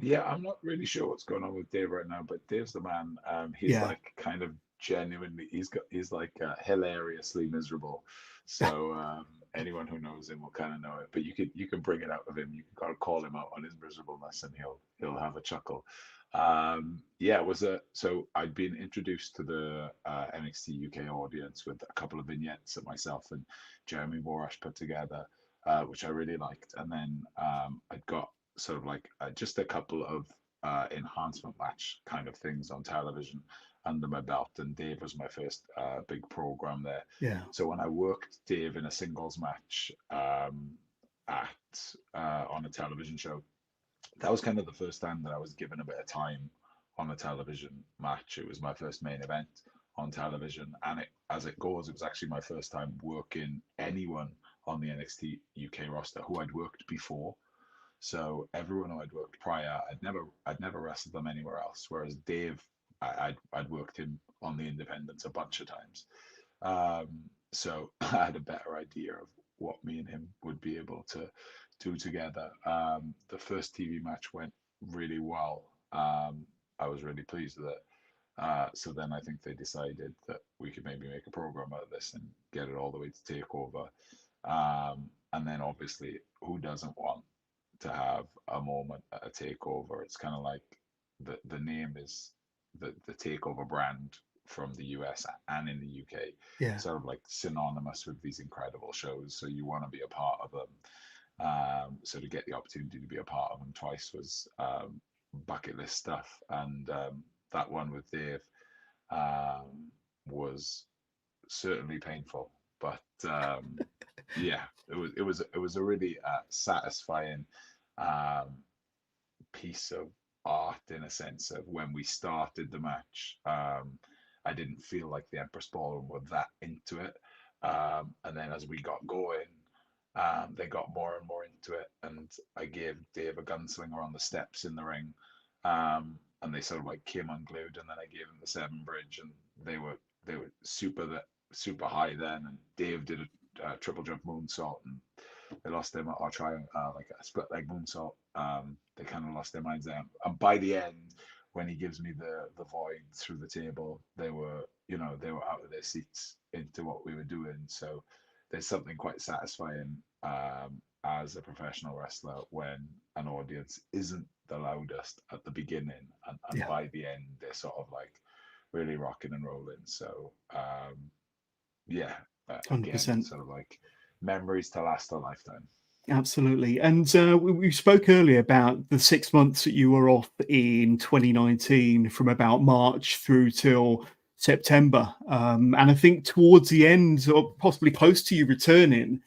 Yeah, I'm not really sure what's going on with Dave right now, but Dave's the man. He's like kind of genuinely, he's like hilariously miserable. So anyone who knows him will kind of know it. But you can bring it out of him. You can kind of call him out on his miserableness, and he'll have a chuckle. Yeah, it was so I'd been introduced to the NXT UK audience with a couple of vignettes that myself and Jeremy Borash put together, which I really liked. And then I'd got sort of like just a couple of enhancement match kind of things on television under my belt, and Dave was my first big program there. Yeah. So when I worked Dave in a singles match at on a television show, that was kind of the first time that I was given a bit of time on a television match. It was my first main event on television, and as it goes, it was actually my first time working anyone on the NXT UK roster who I'd worked before. So everyone who I'd worked prior, I'd never wrestled them anywhere else. Whereas Dave, I'd worked him on the independents a bunch of times. So I had a better idea of what me and him would be able to do together. The first TV match went really well. I was really pleased with it. So then I think they decided that we could maybe make a program out of this and get it all the way to Takeover. And then obviously, who doesn't want to have a moment at a takeover? It's kind of like the name is the takeover brand from the US and in the UK, sort of like synonymous with these incredible shows. So you want to be a part of them. So to get the opportunity to be a part of them twice was bucket list stuff. And that one with Dave was certainly painful, but yeah, it was a really satisfying piece of art, in a sense of when we started the match. I didn't feel like the Empress Ballroom were that into it, and then as we got going, they got more and more into it, and I gave Dave a gunslinger on the steps in the ring, and they sort of like came unglued, and then I gave him the Seven Bridge, and they were super high then, and Dave did a triple jump moonsault, and they lost their or trying like a split leg moonsault. They kind of lost their minds there. And by the end, when he gives me the void through the table, they were out of their seats into what we were doing. So there's something quite satisfying as a professional wrestler when an audience isn't the loudest at the beginning, and by the end they're sort of like really rocking and rolling. So yeah, again, 100%. sort of like memories to last a lifetime. Absolutely. And we spoke earlier about the 6 months that you were off in 2019, from about March through till September. And I think towards the end, or possibly close to you returning,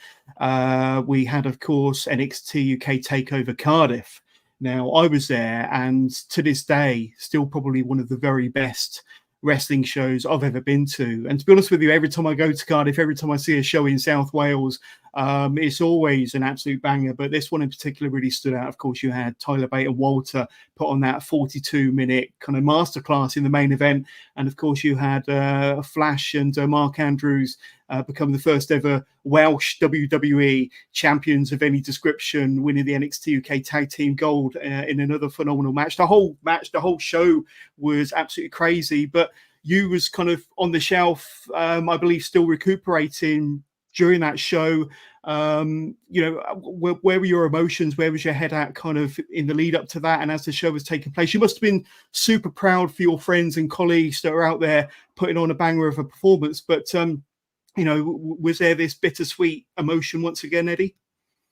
we had, of course, NXT UK Takeover Cardiff. Now, I was there, and to this day, still probably one of the very best wrestling shows I've ever been to. And to be honest with you, every time I go to Cardiff, every time I see a show in South Wales, it's always an absolute banger. But this one in particular really stood out. Of course, you had Tyler Bate and Walter put on that 42-minute kind of masterclass in the main event. And of course, you had Flash and Mark Andrews become the first ever Welsh WWE champions of any description, winning the NXTUK Tag Team Gold in another phenomenal match. The whole show was absolutely crazy. But you was kind of on the shelf, I believe, still recuperating during that show. Where were your emotions? Where was your head at kind of in the lead up to that? And as the show was taking place, you must have been super proud for your friends and colleagues that are out there putting on a banger of a performance. But, was there this bittersweet emotion once again, Eddie?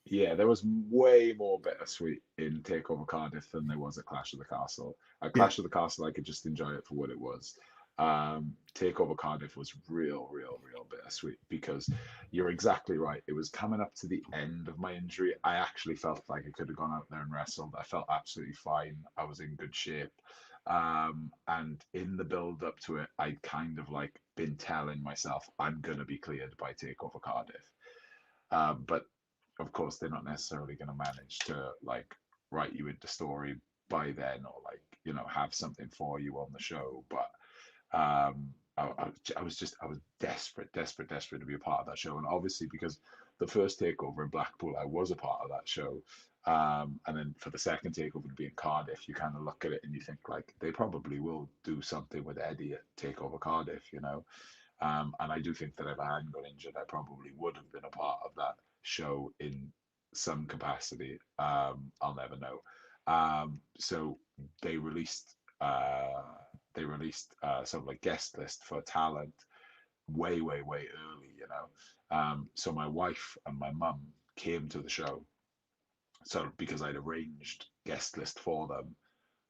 Yeah, there was way more bittersweet in Takeover Cardiff than there was at Clash of the Castle. At Clash of the Castle, I could just enjoy it for what it was. Takeover Cardiff was real bittersweet, because you're exactly right. It was coming up to the end of my injury. I actually felt like I could have gone out there and wrestled. I felt absolutely fine. I was in good shape. And in the build up to it, I'd kind of like been telling myself I'm gonna be cleared by Takeover Cardiff. But of course, they're not necessarily going to manage to like write you into story by then, or like have something for you on the show. But I was desperate to be a part of that show. And obviously, because the first takeover in Blackpool, I was a part of that show. And then for the second takeover to be in Cardiff, you kind of look at it and you think like they probably will do something with Eddie at Takeover Cardiff, and I do think that if I hadn't got injured, I probably would have been a part of that show in some capacity. I'll never know. So they released sort of like guest list for talent way early. So my wife and my mum came to the show, sort of because I'd arranged guest list for them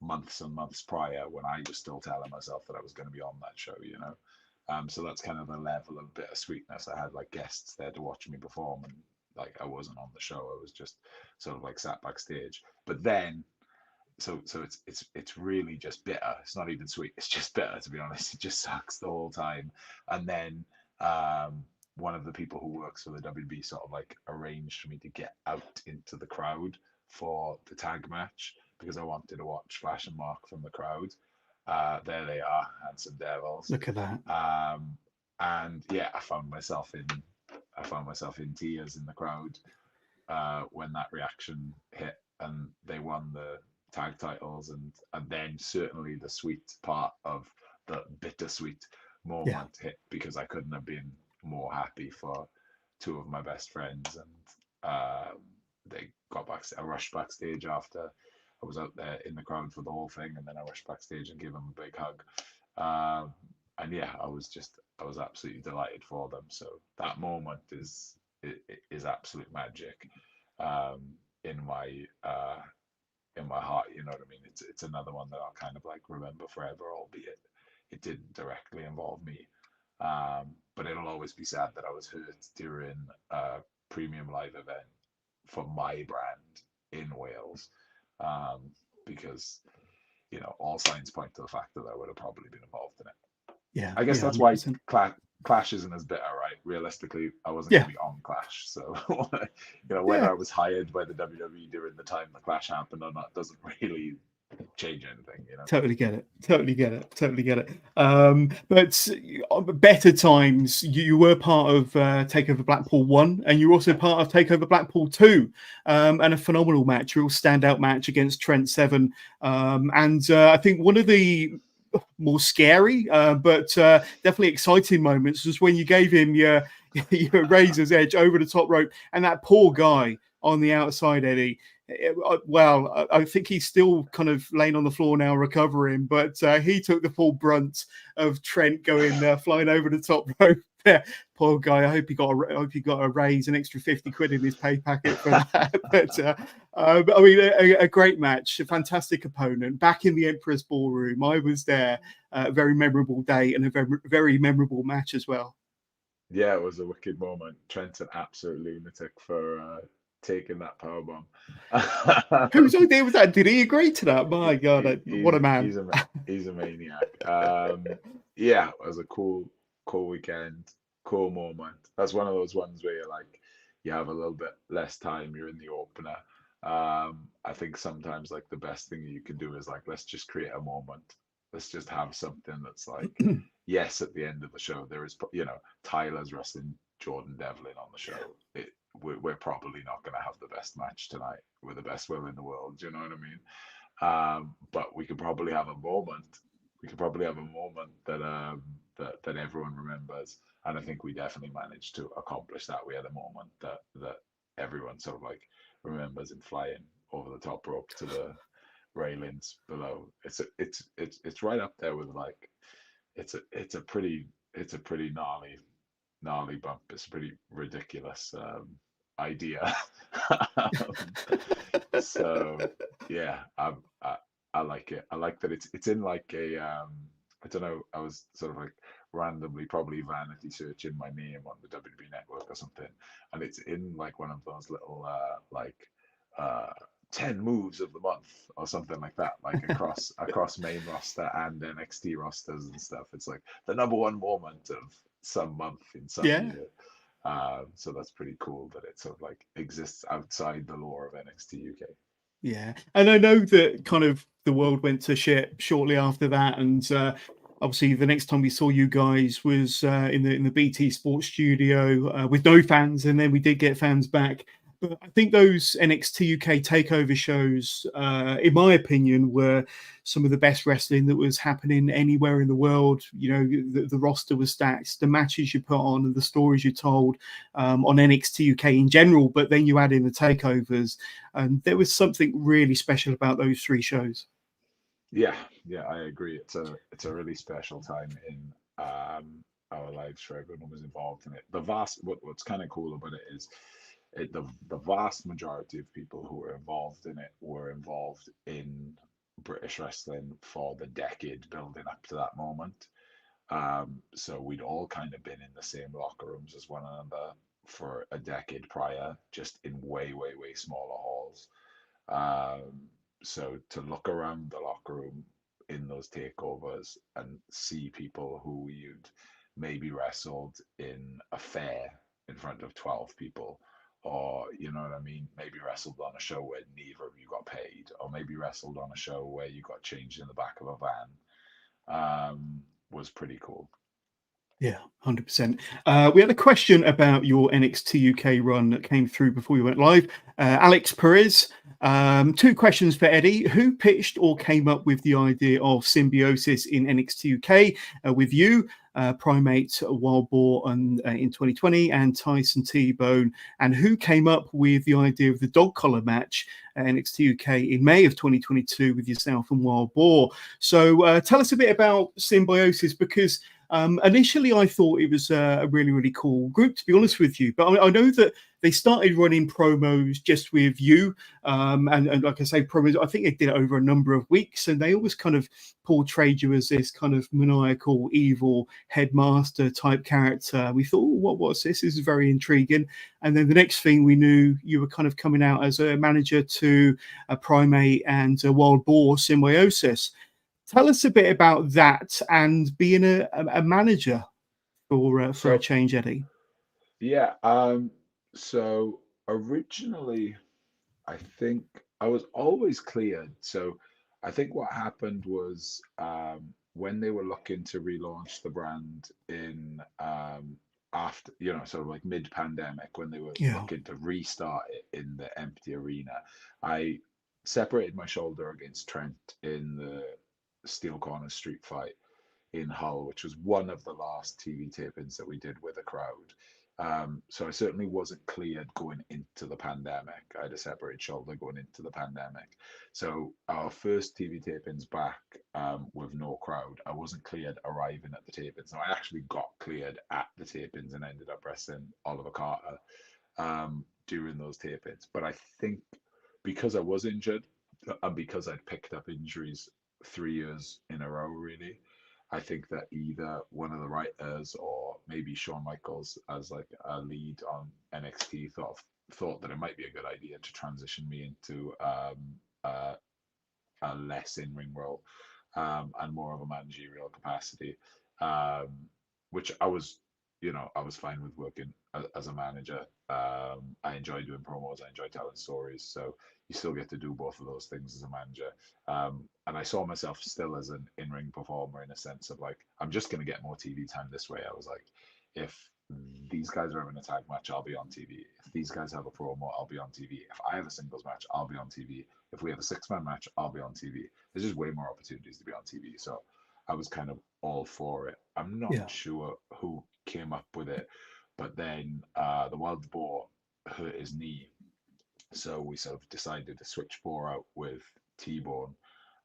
months and months prior, when I was still telling myself that I was going to be on that show. So that's kind of the level of bittersweetness. I had like guests there to watch me perform, and like I wasn't on the show. I was just sort of like sat backstage. But then, so it's really just bitter. It's not even sweet. It's just bitter, to be honest. It just sucks the whole time. And then one of the people who works for the WB sort of like arranged for me to get out into the crowd for the tag match, because I wanted to watch Flash and Mark from the crowd. There they are, handsome devils. Look at that. And yeah, I found myself in tears in the crowd when that reaction hit and they won the tag titles, and then certainly the sweet part of the bittersweet moment hit, because I couldn't have been more happy for two of my best friends. And they got back. I rushed backstage after. I was out there in the crowd for the whole thing, and then I rushed backstage and gave them a big hug. And yeah, I was absolutely delighted for them. So that moment is absolute magic in my heart. You know what I mean? It's another one that I'll kind of like remember forever, albeit it didn't directly involve me. But it'll always be sad that I was hurt during a premium live event for my brand in Wales, because all signs point to the fact that I would have probably been involved in it. Yeah, I guess that's 100%. why Clash isn't as bitter, right? Realistically, I wasn't going to be on Clash, so whether I was hired by the WWE during the time the Clash happened or not doesn't really change anything. Totally get it. But better times, you were part of Takeover Blackpool 1, and you were also part of Takeover Blackpool 2, and a phenomenal match, a real standout match against Trent Seven. And I think one of the more scary but definitely exciting moments was when you gave him your razor's edge over the top rope, and that poor guy on the outside, Eddie. Well, I think he's still kind of laying on the floor now recovering, but he took the full brunt of Trent going flying over the top rope there. Poor guy. I hope he got a raise, an extra 50 quid in his pay packet for that. But I mean, a great match, a fantastic opponent. Back in the Emperor's Ballroom, I was there. A very memorable day and a very, very memorable match as well. Yeah, it was a wicked moment. Trent's an absolute lunatic for taking that power bomb. Whose idea was that? Did he agree to that? My God, what a man! He's a maniac. Yeah, it was a cool weekend, cool moment. That's one of those ones where you're like, you have a little bit less time. You're in the opener. I think sometimes like the best thing you can do is like, let's just create a moment. Let's just have something that's like, yes, at the end of the show there is, Tyler's wrestling Jordan Devlin on the show. We're probably not going to have the best match tonight with the best will in the world. Do you know what I mean? But we could probably have a moment. We could probably have a moment that everyone remembers, and I think we definitely managed to accomplish that. We had a moment that everyone sort of like remembers him flying over the top rope to the railings below. It's right up there with like it's a pretty gnarly bump. It's a pretty ridiculous idea. Um, so yeah, I like it. I like that it's in like a I don't know. I was sort of like randomly probably vanity searching my name on the WB network or something, and it's in like one of those little uh 10 moves of the month or something like that, like across main roster and NXT rosters and stuff. It's like the number one moment of some month in some Yeah, year. So that's pretty cool that it sort of like exists outside the lore of NXT UK. yeah, and I know that kind of the world went to shit shortly after that, and obviously the next time we saw you guys was in the BT Sports Studio with no fans, and then we did get fans back. But I think those NXT UK takeover shows, in my opinion, were some of the best wrestling that was happening anywhere in the world. You know, the roster was stacked, the matches you put on, and the stories you told on NXT UK in general. But then you add in the takeovers, and there was something really special about those three shows. Yeah, yeah, I agree. It's a really special time in our lives for everyone who was involved in it. What's kind of cool about it is the vast majority of people who were involved in it were involved in British wrestling for the decade building up to that moment. So we'd all kind of been in the same locker rooms as one another for a decade prior, just in way, way, way smaller halls. So to look around the locker room in those takeovers and see people who you'd maybe wrestled in a fair in front of 12 people, or you know what I mean, maybe wrestled on a show where neither of you got paid, or maybe wrestled on a show where you got changed in the back of a van, was pretty cool. Yeah, 100%. We had a question about your NXT UK run that came through before we went live. Alex Perez, two questions for Eddie. Who pitched or came up with the idea of symbiosis in NXT UK with you, Primate, Wild Boar in 2020, and Tyson T-Bone? And who came up with the idea of the dog collar match at NXT UK in May of 2022 with yourself and Wild Boar? So tell us a bit about symbiosis, because initially, I thought it was a really, really cool group, to be honest with you. But I know that they started running promos just with you. And like I say, promos, I think they did it over a number of weeks. And they always kind of portrayed you as this kind of maniacal, evil headmaster type character. We thought, oh, what's this? This is very intriguing. And then the next thing we knew, you were kind of coming out as a manager to a Primate and a Wild Boar Symbiosis. Tell us a bit about that and being a manager for a So change, Eddie. yeah, so originally I think I was always cleared. So I think what happened was when they were looking to relaunch the brand in after, sort of like mid-pandemic, when they were Yeah. looking to restart it in the empty arena, I separated my shoulder against Trent in the Steel Corner street fight in Hull, which was one of the last TV tapings that we did with a crowd. So I certainly wasn't cleared going into the pandemic. I had a separate shoulder going into the pandemic. So our first TV tapings back with no crowd, I wasn't cleared arriving at the tapings. So I actually got cleared at the tapings and ended up wrestling Oliver Carter during those tapings. But I think because I was injured and because I'd picked up injuries 3 years in a row, really, I think that either one of the writers or maybe Shawn Michaels as like a lead on NXT thought thought that it might be a good idea to transition me into a less in-ring role, and more of a managerial capacity, um, which I was, I was fine with working as a manager. I enjoy doing promos, I enjoy telling stories, so you still get to do both of those things as a manager. And I saw myself still as an in-ring performer, in a sense of like, I'm just going to get more TV time this way. I was like, if these guys are having a tag match, I'll be on TV. If these guys have a promo, I'll be on TV. If I have a singles match, I'll be on TV. If we have a six-man match, I'll be on TV. There's just way more opportunities to be on TV. So I was kind of all for it. I'm not Yeah. sure who came up with it, but then the Wild Boar hurt his knee. So we sort of decided to switch Boar out with T-Bone.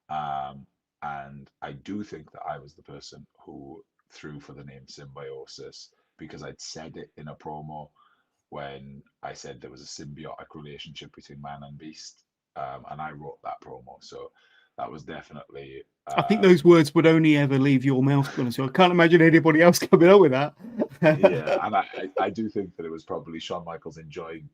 And I do think that I was the person who threw for the name Symbiosis, because I'd said it in a promo when I said there was a symbiotic relationship between man and beast, and I wrote that promo. So that was definitely. I think those words would only ever leave your mouth, to be honest. So I can't imagine anybody else coming up with that. Yeah, and I do think that it was probably Shawn Michaels enjoyed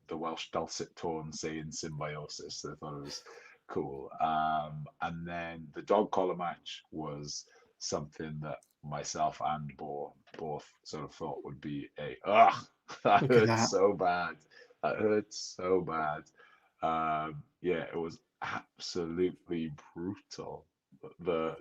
the Welsh dulcet tone saying symbiosis. So I thought it was cool. And then the dog collar match was something that myself and Bo both sort of thought would be that Look at hurts that. so bad. That hurts so bad. Yeah, it was absolutely brutal. The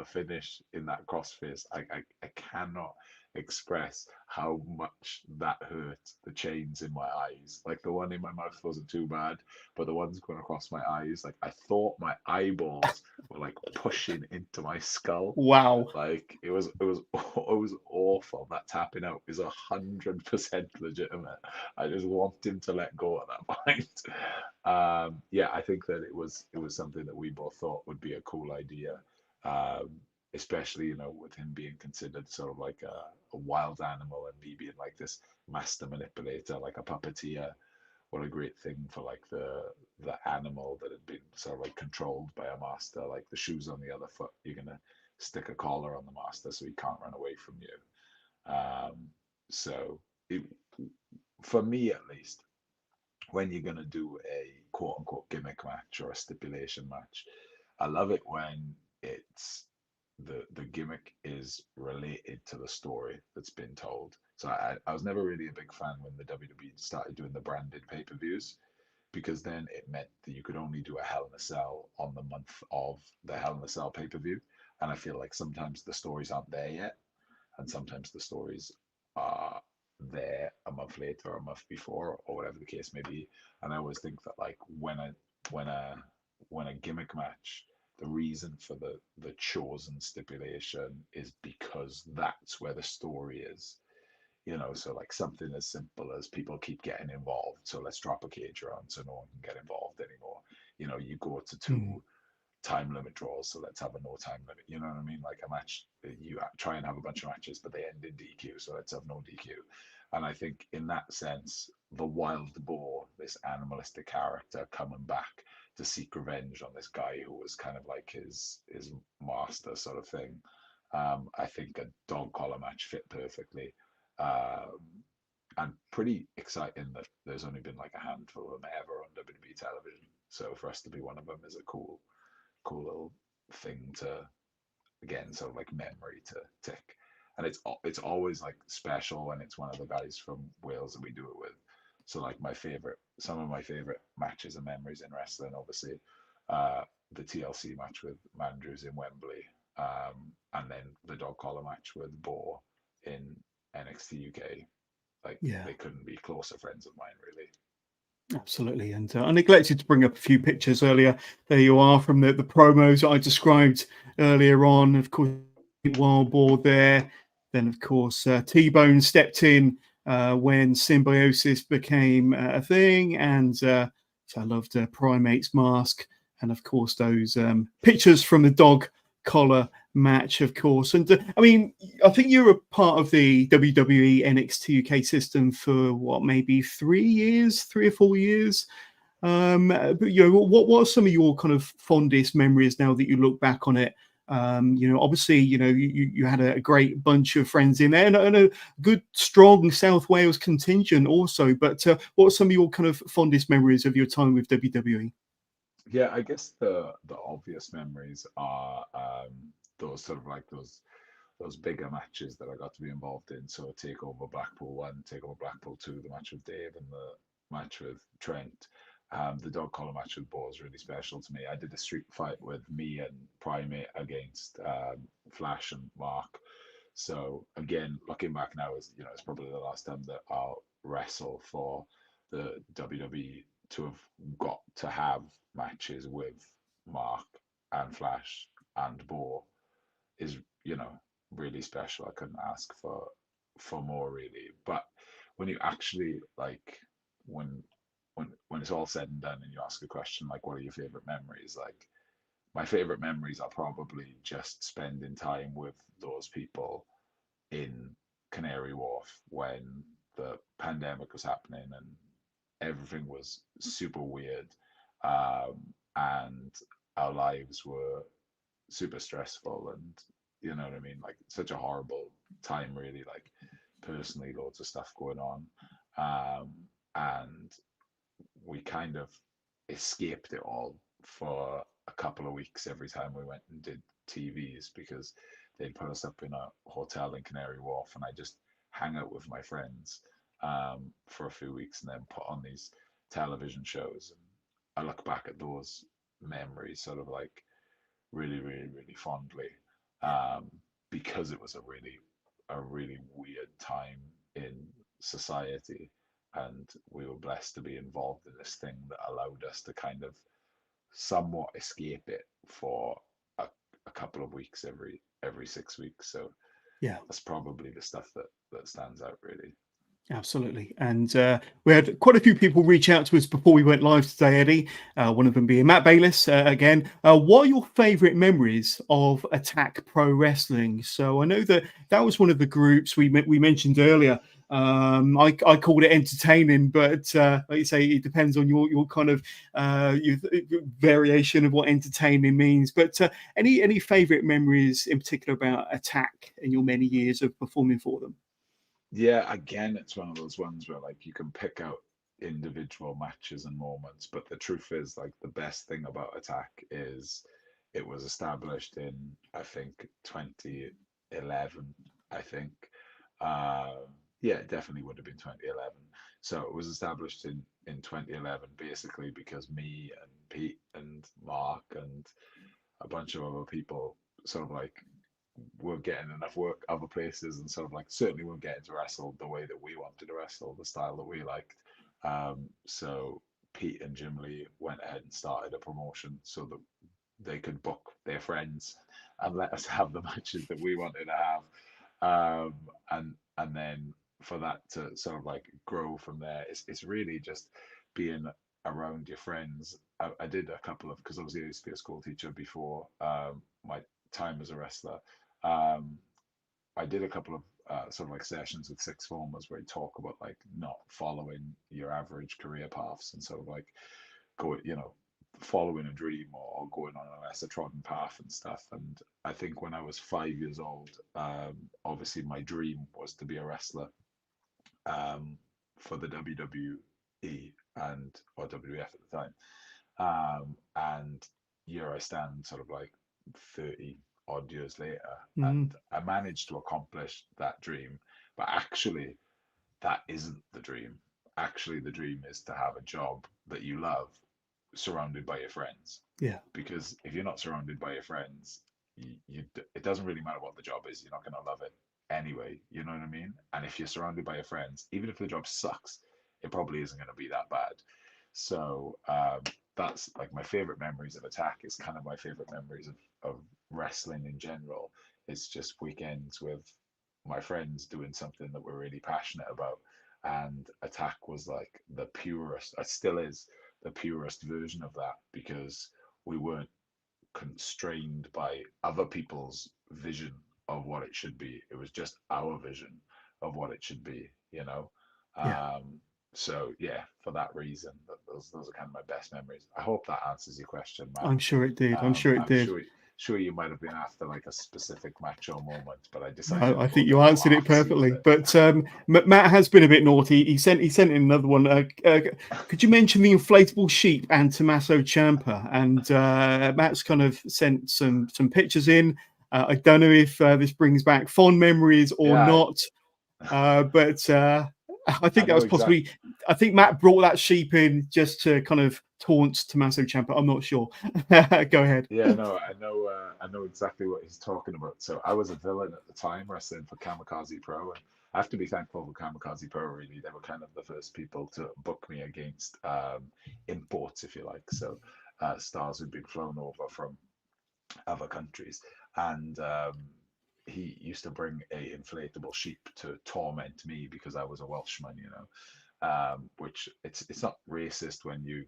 finish in that crossface, I cannot express how much that hurt. The chains in my eyes, like the one in my mouth wasn't too bad, but the ones going across my eyes, like I thought my eyeballs were like pushing into my skull. Wow. Like it was awful. That tapping out is 100% legitimate. I just want him to let go at that point. Yeah, I think that it was something that we both thought would be a cool idea. Especially, with him being considered sort of like a wild animal, and me being like this master manipulator, like a puppeteer. What a great thing for like the animal that had been sort of like controlled by a master. Like the shoes on the other foot, you're gonna stick a collar on the master so he can't run away from you. So it, for me at least, when you're gonna do a quote unquote gimmick match or a stipulation match, I love it when it's the gimmick is related to the story that's been told. So I was never really a big fan when the WWE started doing the branded pay-per-views, because then it meant that you could only do a Hell in a Cell on the month of the Hell in a Cell pay-per-view. And I feel like sometimes the stories aren't there yet, and sometimes the stories are there a month later or a month before, or whatever the case may be. And I always think that like when a when a gimmick match, the reason for the chosen stipulation is because that's where the story is. So like something as simple as people keep getting involved, so let's drop a cage around so no one can get involved anymore. You go to Mm. two time limit draws, so let's have a no time limit. You know what I mean? Like a match, you try and have a bunch of matches, but they end in DQ, so let's have no DQ. And I think in that sense, the wild boar, this animalistic character coming back to seek revenge on this guy who was kind of like his master sort of thing. I think a dog collar match fit perfectly. And pretty exciting that there's only been like a handful of them ever on WWE television. So for us to be one of them is a cool little thing to, again, sort of like memory to tick. And it's always like special when it's one of the guys from Wales that we do it with. So like some of my favorite matches and memories in wrestling, obviously, uh, the TLC match with Mandrews in Wembley, and then the dog collar match with Boar in NXT UK. Like Yeah. they couldn't be closer friends of mine, really. Absolutely. And I neglected to bring up a few pictures earlier. There you are from the promos I described earlier on. Of course, Wild Boar there. Then, of course, T-Bone stepped in when Symbiosis became a thing. And so I loved Primate's mask. And, of course, those pictures from the dog collar match, of course. And I mean, I think you were part of the WWE NXT UK system for what, maybe 3 or 4 years. But what are some of your kind of fondest memories now that you look back on it? Obviously, you had a great bunch of friends in there, and a good, strong South Wales contingent also. But what are some of your kind of fondest memories of your time with WWE? Yeah, I guess the obvious memories are those sort of like those bigger matches that I got to be involved in. So Takeover Blackpool 1, Takeover Blackpool 2, the match with Dave and the match with Trent. The dog collar match with Bo is really special to me. I did a street fight with me and Primate against Flash and Mark. So again, looking back now, is it's probably the last time that I'll wrestle for the WWE to have got to have matches with Mark and Flash and Bo is really special. I couldn't ask for more really. But when you actually like when when it's all said and done and you ask a question like what are your favorite memories, like my favorite memories are probably just spending time with those people in Canary Wharf when the pandemic was happening and everything was super weird, and our lives were super stressful, and you know what I mean, like such a horrible time really, like personally loads of stuff going on, um, and we kind of escaped it all for a couple of weeks every time we went and did TVs because they'd put us up in a hotel in Canary Wharf and I just hang out with my friends for a few weeks and then put on these television shows. And I look back at those memories sort of like really, really, really fondly, um, because it was a really weird time in society, and we were blessed to be involved in this thing that allowed us to kind of somewhat escape it for a couple of weeks every 6 weeks. So Yeah. that's probably the stuff that stands out really. Absolutely. And we had quite a few people reach out to us before we went live today, Eddie. One of them being Matt Bayliss again. What are your favourite memories of Attack Pro Wrestling? So I know that was one of the groups we mentioned earlier. I called it entertaining, but like you say, it depends on your kind of your variation of what entertaining means. But any favourite memories in particular about Attack in your many years of performing for them? Yeah, again, it's one of those ones where like you can pick out individual matches and moments, but the truth is like the best thing about Attack is it was established in I think 2011, I think. Yeah, it definitely would have been 2011. So it was established in 2011 basically because me and Pete and Mark and a bunch of other people sort of like weren't getting enough work other places and sort of like certainly weren't getting to wrestle the way that we wanted to wrestle, the style that we liked. So Pete and Jim Lee went ahead and started a promotion so that they could book their friends and let us have the matches that we wanted to have. And then for that to sort of like grow from there, it's really just being around your friends. I did a couple of because obviously I used to be a school teacher before my time as a wrestler. Um, I did a couple of sort of like sessions with sixth formers where I talk about like not following your average career paths and sort of like go, following a dream or going on a lesser trodden path and stuff. And I think when I was 5 years old, obviously my dream was to be a wrestler um, for the WWE and or WWF at the time. And here I stand, sort of like 30 odd years later, Mm, and I managed to accomplish that dream. But actually, that isn't the dream. Actually, the dream is to have a job that you love, surrounded by your friends. yeah. Because if you're not surrounded by your friends, it doesn't really matter what the job is. You're not going to love it anyway. You know what I mean? And if you're surrounded by your friends, even if the job sucks, it probably isn't going to be that bad. So that's like my favorite memories of Attack. Is kind of my favorite memories of wrestling in general. It's just weekends with my friends doing something that we're really passionate about. And Attack was like the purest, it still is the purest version of that because we weren't constrained by other people's vision of what it should be. It was just our vision of what it should be, you know? Yeah. So yeah, for that reason, those are kind of my best memories. I hope that answers your question, Matt. I'm sure it did. I'm sure it I'm did. sure sure you might have been after like a specific match or moment, but I decided No, to I go think the you full answered it artsy with perfectly. it. But Matt has been a bit naughty. He sent in another one. Could you mention the inflatable sheep and Tommaso Ciampa? And Matt's kind of sent some pictures in. I don't know if this brings back fond memories or Yeah, not, but I I think that know was exactly. possibly. I think Matt brought that sheep in just to kind of taunt Tommaso Ciampa. I'm not sure. Go ahead. Yeah, no, I know exactly what he's talking about. So I was a villain at the time, wrestling for Kamikaze Pro, and I have to be thankful for Kamikaze Pro. Really, they were kind of the first people to book me against imports, if you like. So stars who'd been flown over from other countries, and he used to bring a inflatable sheep to torment me because I was a Welshman, you know. Which it's not racist when you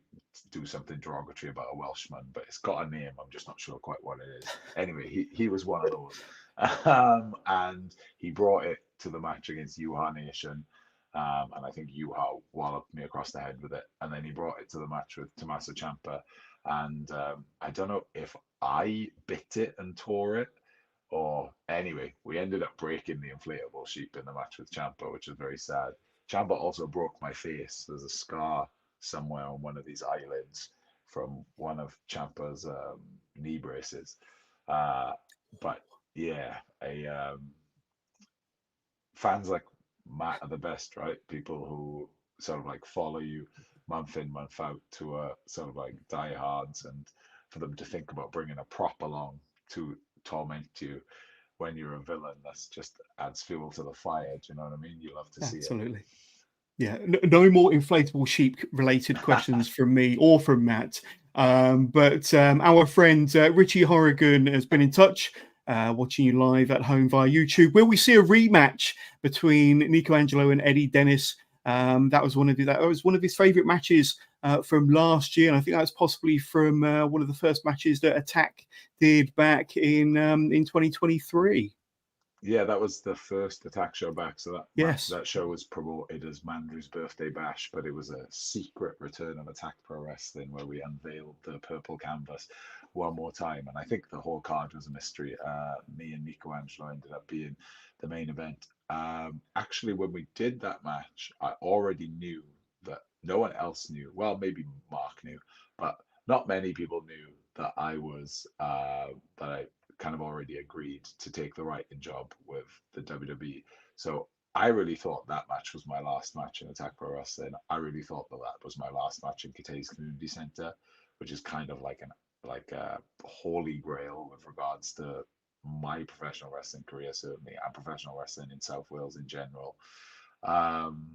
do something derogatory about a Welshman, but it's got a name. I'm just not sure quite what it is. Anyway, he was one of those, and he brought it to the match against Yuha Nation. And I think Yuha walloped me across the head with it. And then he brought it to the match with Tommaso Ciampa. And I don't know if I bit it and tore it, or anyway, we ended up breaking the inflatable sheep in the match with Ciampa, which is very sad. Ciampa also broke my face. There's a scar somewhere on one of these eyelids from one of Ciampa's knee braces. Uh, but yeah, fans like Matt are the best, right? People who sort of like follow you month in, month out to sort of like diehards, and for them to think about bringing a prop along to torment you when you're a villain, that's just adds fuel to the fire. Do you know what I mean? You love to see it. Absolutely. Yeah, no more inflatable sheep related questions from me or from Matt. But our friend Richie Horrigan has been in touch, watching you live at home via YouTube. Will we see a rematch between Nico Angelo and Eddie Dennis? That was one of his favourite matches from last year, and I think that was possibly from one of the first matches that Attack did back in 2023. Yeah, that was the first Attack show back. So Yes, that show was promoted as Mandrew's birthday bash, but it was a secret return of Attack Pro Wrestling where we unveiled the purple canvas one more time. And I think the whole card was a mystery. Me and Nico Angelo ended up being the main event. Actually, when we did that match, I already knew that no one else knew. Well, maybe Mark knew, but not many people knew that that I kind of already agreed to take the writing job with the WWE. So I really thought that match was my last match in Attack Pro Wrestling. I really thought that that was my last match in Kitay's Community Center, which is kind of like a holy grail with regards to my professional wrestling career, certainly, and professional wrestling in South Wales in general. Um,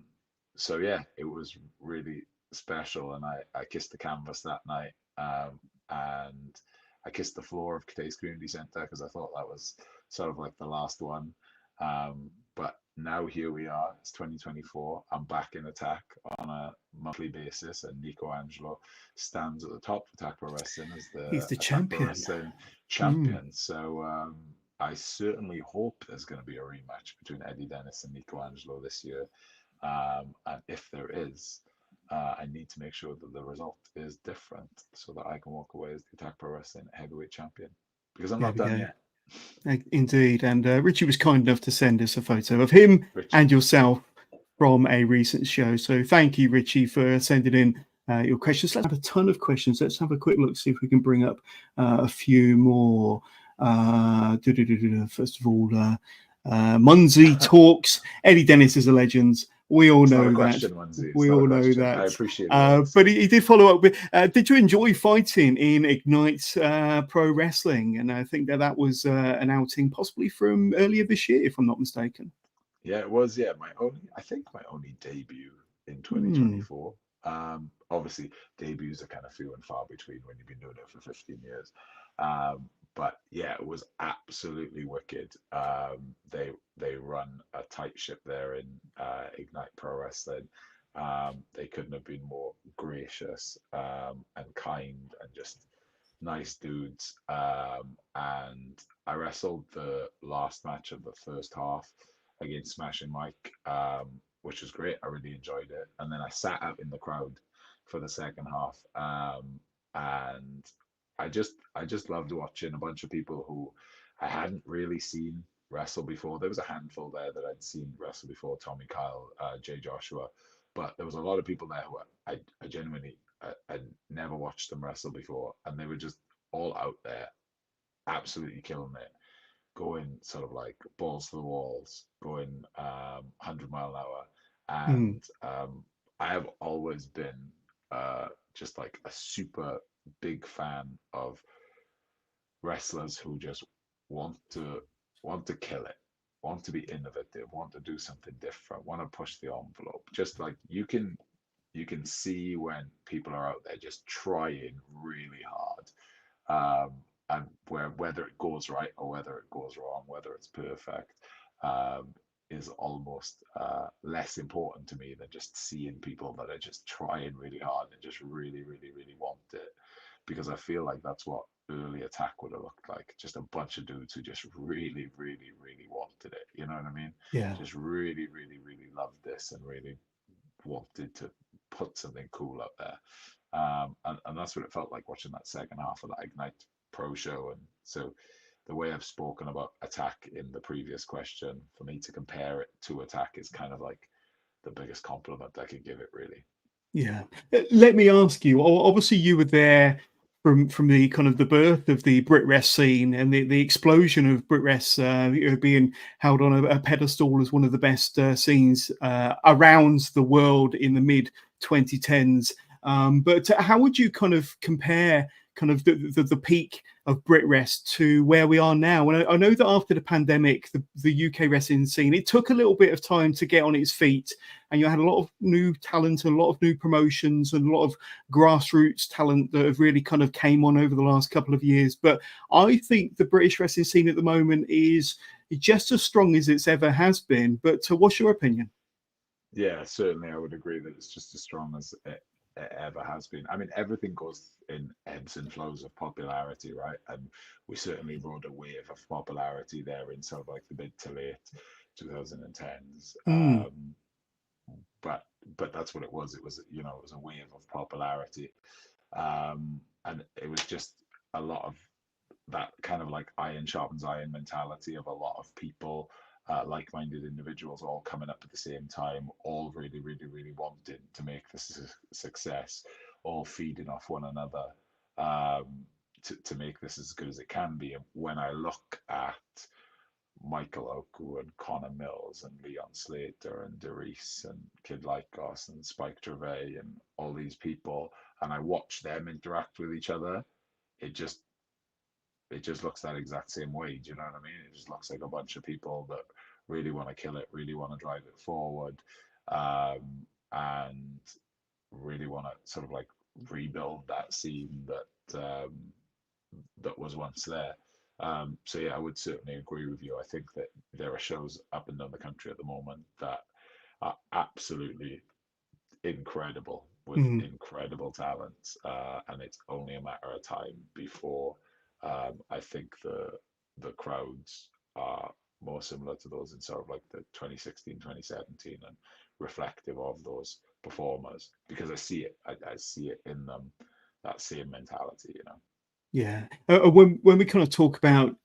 so yeah, it was really special, and I kissed the canvas that night, and I kissed the floor of Kitay's Community Centre because I thought that was sort of like the last one. But now here we are. It's 2024. I'm back in Attack on a monthly basis, and Nico Angelo stands at the top of Attack Pro Wrestling as he's the the Attack Pro champion. Wrestling Mm. champion. So I certainly hope there's going to be a rematch between Eddie Dennis and Nico Angelo this year. And if there is, I need to make sure that the result is different so that I can walk away as the Attack Pro Wrestling heavyweight champion because I'm There not we done go. yet. Indeed. And Richie was kind enough to send us a photo of him Richie, and yourself from a recent show. So thank you, Richie, for sending in your questions. Let's have a ton of questions. Let's have a quick look, see if we can bring up a few more. First of all, Munzie talks. Eddie Dennis is a legend. We all it's not a know that. question, Lindsay. It's We not a all know question. I that. appreciate it. But he did follow up with, did you enjoy fighting in Ignite Pro Wrestling? And I think that was an outing possibly from earlier this year, if I'm not mistaken. Yeah, it was. Yeah, I think my only debut in Hmm. 2024. Obviously, debuts are kind of few and far between when you've been doing it for 15 years. But yeah, it was absolutely wicked. They run a tight ship there in Ignite Pro Wrestling. They couldn't have been more gracious and kind and just nice dudes. And I wrestled the last match of the first half against Smashing Mike, which was great. I really enjoyed it. And then I sat out in the crowd for the second half, and I just loved watching a bunch of people who I hadn't really seen wrestle before. There was a handful there that I'd seen wrestle before: Tommy Kyle, Jay Joshua, but there was a lot of people there who I genuinely I'd never watched them wrestle before, and they were just all out there, absolutely killing it, going sort of like balls to the walls, going 100 mile an hour, Mm. and I have always been just like a super big fan of wrestlers who just want to want to kill it, want to be innovative, want to do something different, want to push the envelope. Just like you can see when people are out there just trying really hard, and whether it goes right or whether it goes wrong, whether it's perfect, um, is almost less important to me than just seeing people that are just trying really hard and just really, really, really want it. Because I feel like that's what early attack would have looked like. Just a bunch of dudes who just really, really, really wanted it. You know what I mean? Yeah. Just really, really, really loved this and really wanted to put something cool up there. And that's what it felt like watching that second half of that Ignite Pro show. And so the way I've spoken about Attack in the previous question, for me to compare it to Attack is kind of like the biggest compliment I could give it, really. Yeah. Let me ask you. Obviously, you were there from the kind of the birth of the Brit Rest scene and the explosion of Brit Rest being held on a pedestal as one of the best scenes around the world in the mid 2010s. But how would you kind of compare kind of the peak of Brit Rest to where we are now? And I know that after the pandemic, the UK wrestling scene, it took a little bit of time to get on its feet, and you had a lot of new talent and a lot of new promotions and a lot of grassroots talent that have really kind of came on over the last couple of years. But I think the British wrestling scene at the moment is just as strong as it's ever has been. But what's your opinion? Yeah, certainly I would agree that it's just as strong as it ever has been. I mean, everything goes in ebbs and flows of popularity, right? And we certainly rode a wave of popularity there in sort of like the mid to late 2010s. Mm, But but that's what it was. It was, you know, it was a wave of popularity, and it was just a lot of that kind of like iron sharpens iron mentality of a lot of people, like-minded individuals, all coming up at the same time, all really, really, really wanting to make this a success, all feeding off one another, to make this as good as it can be. And when I look at Michael Oku and Connor Mills and Leon Slater and Derice and Kid Lycos and Spike Gervais and all these people, and I watch them interact with each other, it just it just looks that exact same way. Do you know what I mean? It just looks like a bunch of people that really want to kill it, really want to drive it forward, and really want to sort of like rebuild that scene that was once there. So yeah, I would certainly agree with you. I think that there are shows up and down the country at the moment that are absolutely incredible with mm. incredible talent, and it's only a matter of time before I think the crowds are more similar to those in sort of like the 2016, 2017, and reflective of those performers, because I see it. I see it in them, that same mentality, you know. Yeah. When we kind of talk about,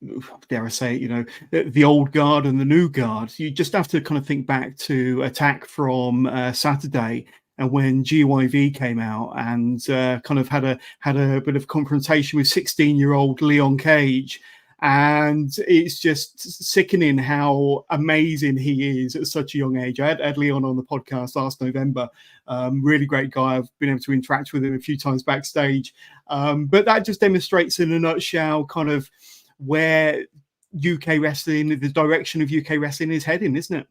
dare I say, it, the old guard and the new guard, you just have to kind of think back to Attack from Saturday, and when GYV came out and kind of had a bit of confrontation with 16-year-old Leon Cage. And it's just sickening how amazing he is at such a young age. I had Leon on the podcast last November. Really great guy. I've been able to interact with him a few times backstage. But that just demonstrates in a nutshell kind of where UK wrestling, the direction of UK wrestling is heading, isn't it?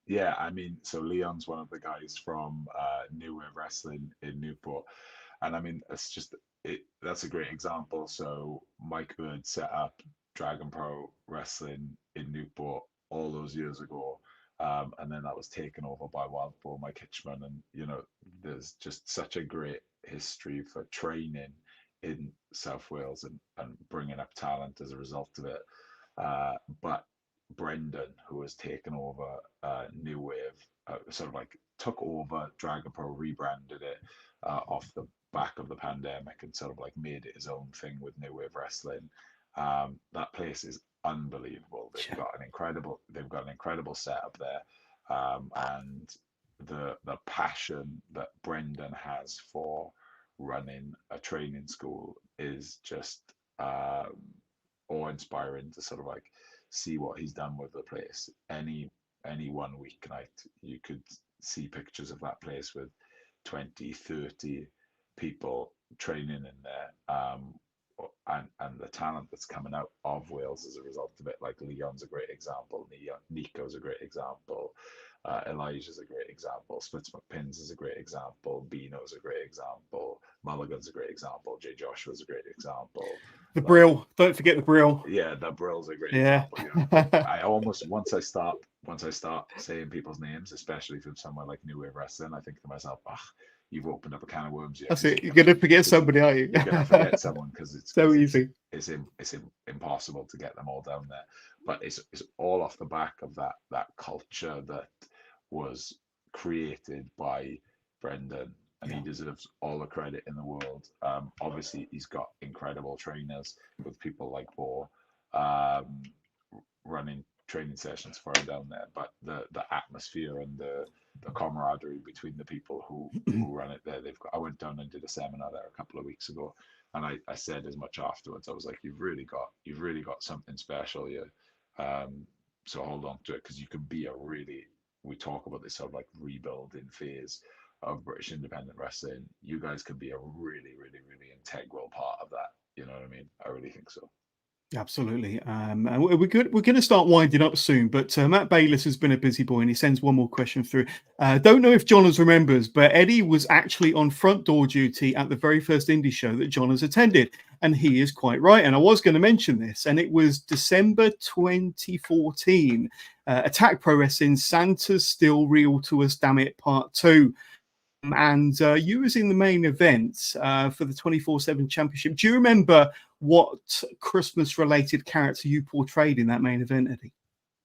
Yeah, I mean, so Leon's one of the guys from New Wave Wrestling in Newport, and I mean, it's just it. That's a great example. So Mike Bird set up Dragon Pro Wrestling in Newport all those years ago, and then that was taken over by Wild Boar Mike Hitchman, and you know, there's just such a great history for training in South Wales and bringing up talent as a result of it. But Brendan, who has taken over New Wave, sort of like took over Dragon Pro, rebranded it off the back of the pandemic, and sort of like made it his own thing with New Wave Wrestling. That place is unbelievable. They've got an incredible setup there, and the passion that Brendan has for running a training school is just awe-inspiring to sort of like see what he's done with the place. Any one weeknight, you could see pictures of that place with 20, 30 people training in there. And the talent that's coming out of Wales as a result of it, like Leon's a great example, Nico's a great example, Elijah's a great example, Splits McPins is a great example, Bino's a great example, Mulligan's a great example, Jay Joshua's a great example. The Brill, don't forget the Brill. Yeah, the Brill's a great Yeah. example. You know, I almost once I start saying people's names, especially from somewhere like New Wave Wrestling, I think to myself, ah, you've opened up a can of worms here. That's it. You're gonna forget somebody, are you? You're gonna forget someone because so easy. It's impossible to get them all down there. But it's all off the back of that culture that was created by Brendan, and he deserves all the credit in the world. Obviously, he's got incredible trainers with people like Bo running training sessions for him down there. But the atmosphere and the camaraderie between the people who run it there, I went down and did a seminar there a couple of weeks ago, and I said as much afterwards. I was like, you've really got something special here. So hold on to it, because you can be we talk about this sort of like rebuilding phase of British independent wrestling. You guys can be a really, really, really integral part of that. You know what I mean? I really think so. Absolutely. And we're going to start winding up soon, but Matt Bayliss has been a busy boy and he sends one more question through. Don't know if Jonas remembers, but Eddie was actually on front door duty at the very first indie show that Jonas attended. And he is quite right. And I was going to mention this, and it was December 2014. Attack Pro Wrestling, Santa's Still Real to Us, Damn It, Part 2. And you was in the main event for the 24/7 championship. Do you remember what Christmas-related character you portrayed in that main event, Eddie?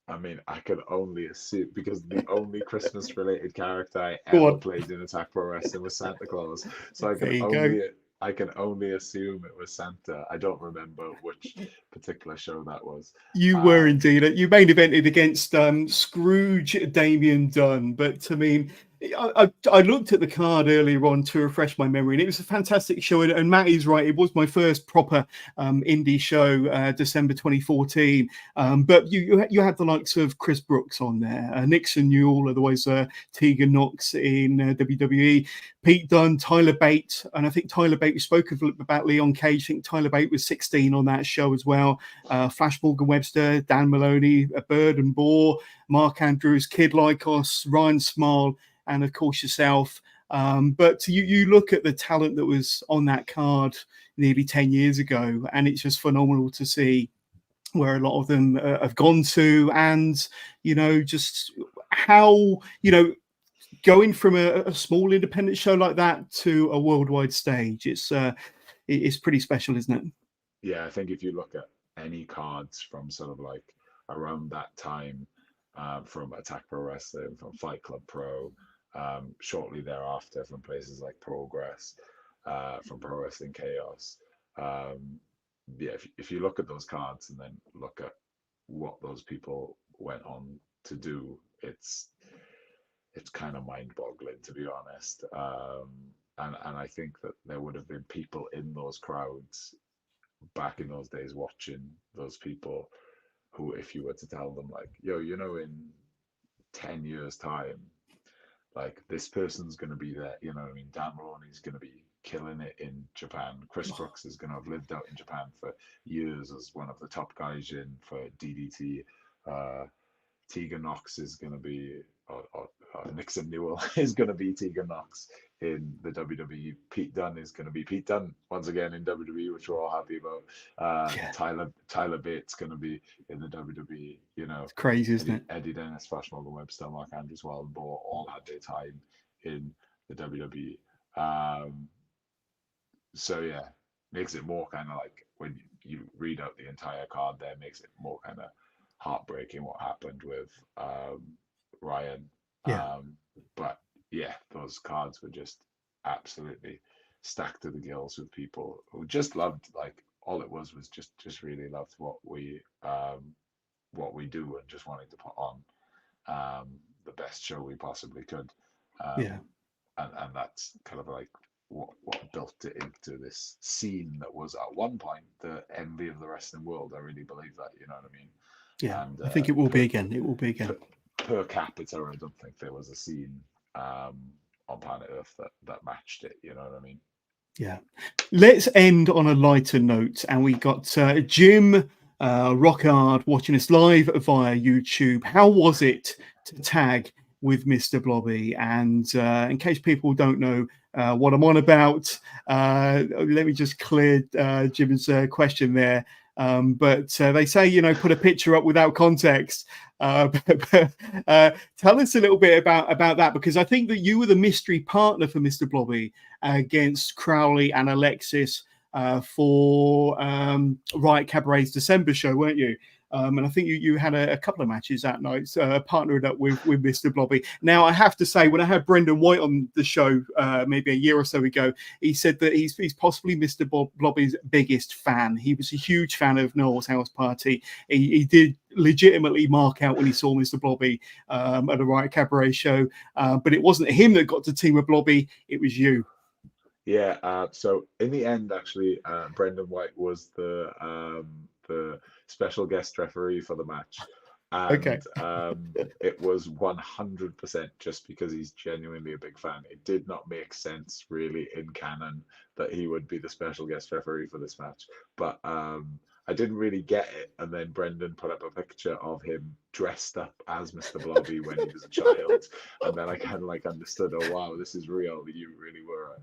I mean, I can only assume, because the only Christmas-related character I Go ever on. played in Attack Pro Wrestling was Santa Claus. So There you go. I can only assume it was Santa. I don't remember which particular show that was. You were indeed. You main evented against Scrooge Damien Dunn. But I mean, I looked at the card earlier on to refresh my memory, and it was a fantastic show. And Matt is right; it was my first proper indie show, December 2014. But you had the likes of Chris Brooks on there, Nixon Newell, otherwise Tegan Knox in WWE, Pete Dunne, Tyler Bate, and I think Tyler Bate. We spoke about Leon Cage. I think Tyler Bate was 16 on that show as well. Flash Morgan Webster, Dan Maloney, Bird and Boar, Mark Andrews, Kid Lycos, Ryan Small, and of course yourself. But you look at the talent that was on that card nearly 10 years ago, and it's just phenomenal to see where a lot of them have gone to, and just how going from a small independent show like that to a worldwide stage, it's pretty special, isn't it? Yeah, I think if you look at any cards from sort of like around that time, from Attack Pro Wrestling, from Fight Club Pro, shortly thereafter from places like Progress, from Pro Wrestling Chaos. Yeah, if you look at those cards and then look at what those people went on to do, it's kind of mind-boggling, to be honest. And I think that there would have been people in those crowds back in those days watching those people who, if you were to tell them like, yo, in 10 years time, like this person's going to be there, you know what I mean? Dan Maloney's going to be killing it in Japan. Chris Brooks is going to have lived out in Japan for years as one of the top guys in for DDT. Tegan Knox is going to be, or Nixon Newell is going to be Tegan Knox in the WWE. Pete Dunne is going to be Pete Dunne once again in WWE, which we're all happy about. Tyler Bates going to be in the WWE. It's crazy, isn't it? Eddie Dennis, Flash Morgan Webster, Mark Andrews, Wild Boar all had their time in the WWE. So yeah, makes it more kind of like when you read out the entire card there, makes it more kind of heartbreaking what happened with Ryan. Yeah. but yeah, those cards were just absolutely stacked to the gills with people who just loved, like, all it was just really loved what we do, and just wanting to put on the best show we possibly could. Yeah. Um, and that's kind of like what built it into this scene that was at one point the envy of the wrestling world. I really believe that, you know what I mean? Yeah. And I think it will be again. It will be again. per capita, I don't think there was a scene on planet Earth that matched it. You know what I mean? Yeah. Let's end on a lighter note. And we got Jim Rockard watching us live via YouTube. How was it to tag with Mr. Blobby? And in case people don't know what I'm on about, let me just clear Jim's question there. But they say, you know, put a picture up without context. Tell us a little bit about that, because I think that you were the mystery partner for Mr. Blobby against Crowley and Alexis for Riot Cabaret's December show, weren't you? And I think you had a couple of matches that night, partnered up with Mr. Blobby. Now, I have to say, when I had Brendan White on the show maybe a year or so ago, he said that he's possibly Mr. Blobby's biggest fan. He was a huge fan of Noel's House Party. He did legitimately mark out when he saw Mr. Blobby at a Riot Cabaret show, but it wasn't him that got to team with Blobby, it was you. Yeah. So in the end, actually, Brendan White was the special guest referee for the match, Okay. and it was 100% just because he's genuinely a big fan. It did not make sense really in canon that he would be the special guest referee for this match, but I didn't really get it. And then Brendan put up a picture of him dressed up as Mr. Blobby when he was a child, and then I kind of like understood, oh wow, this is real. You really were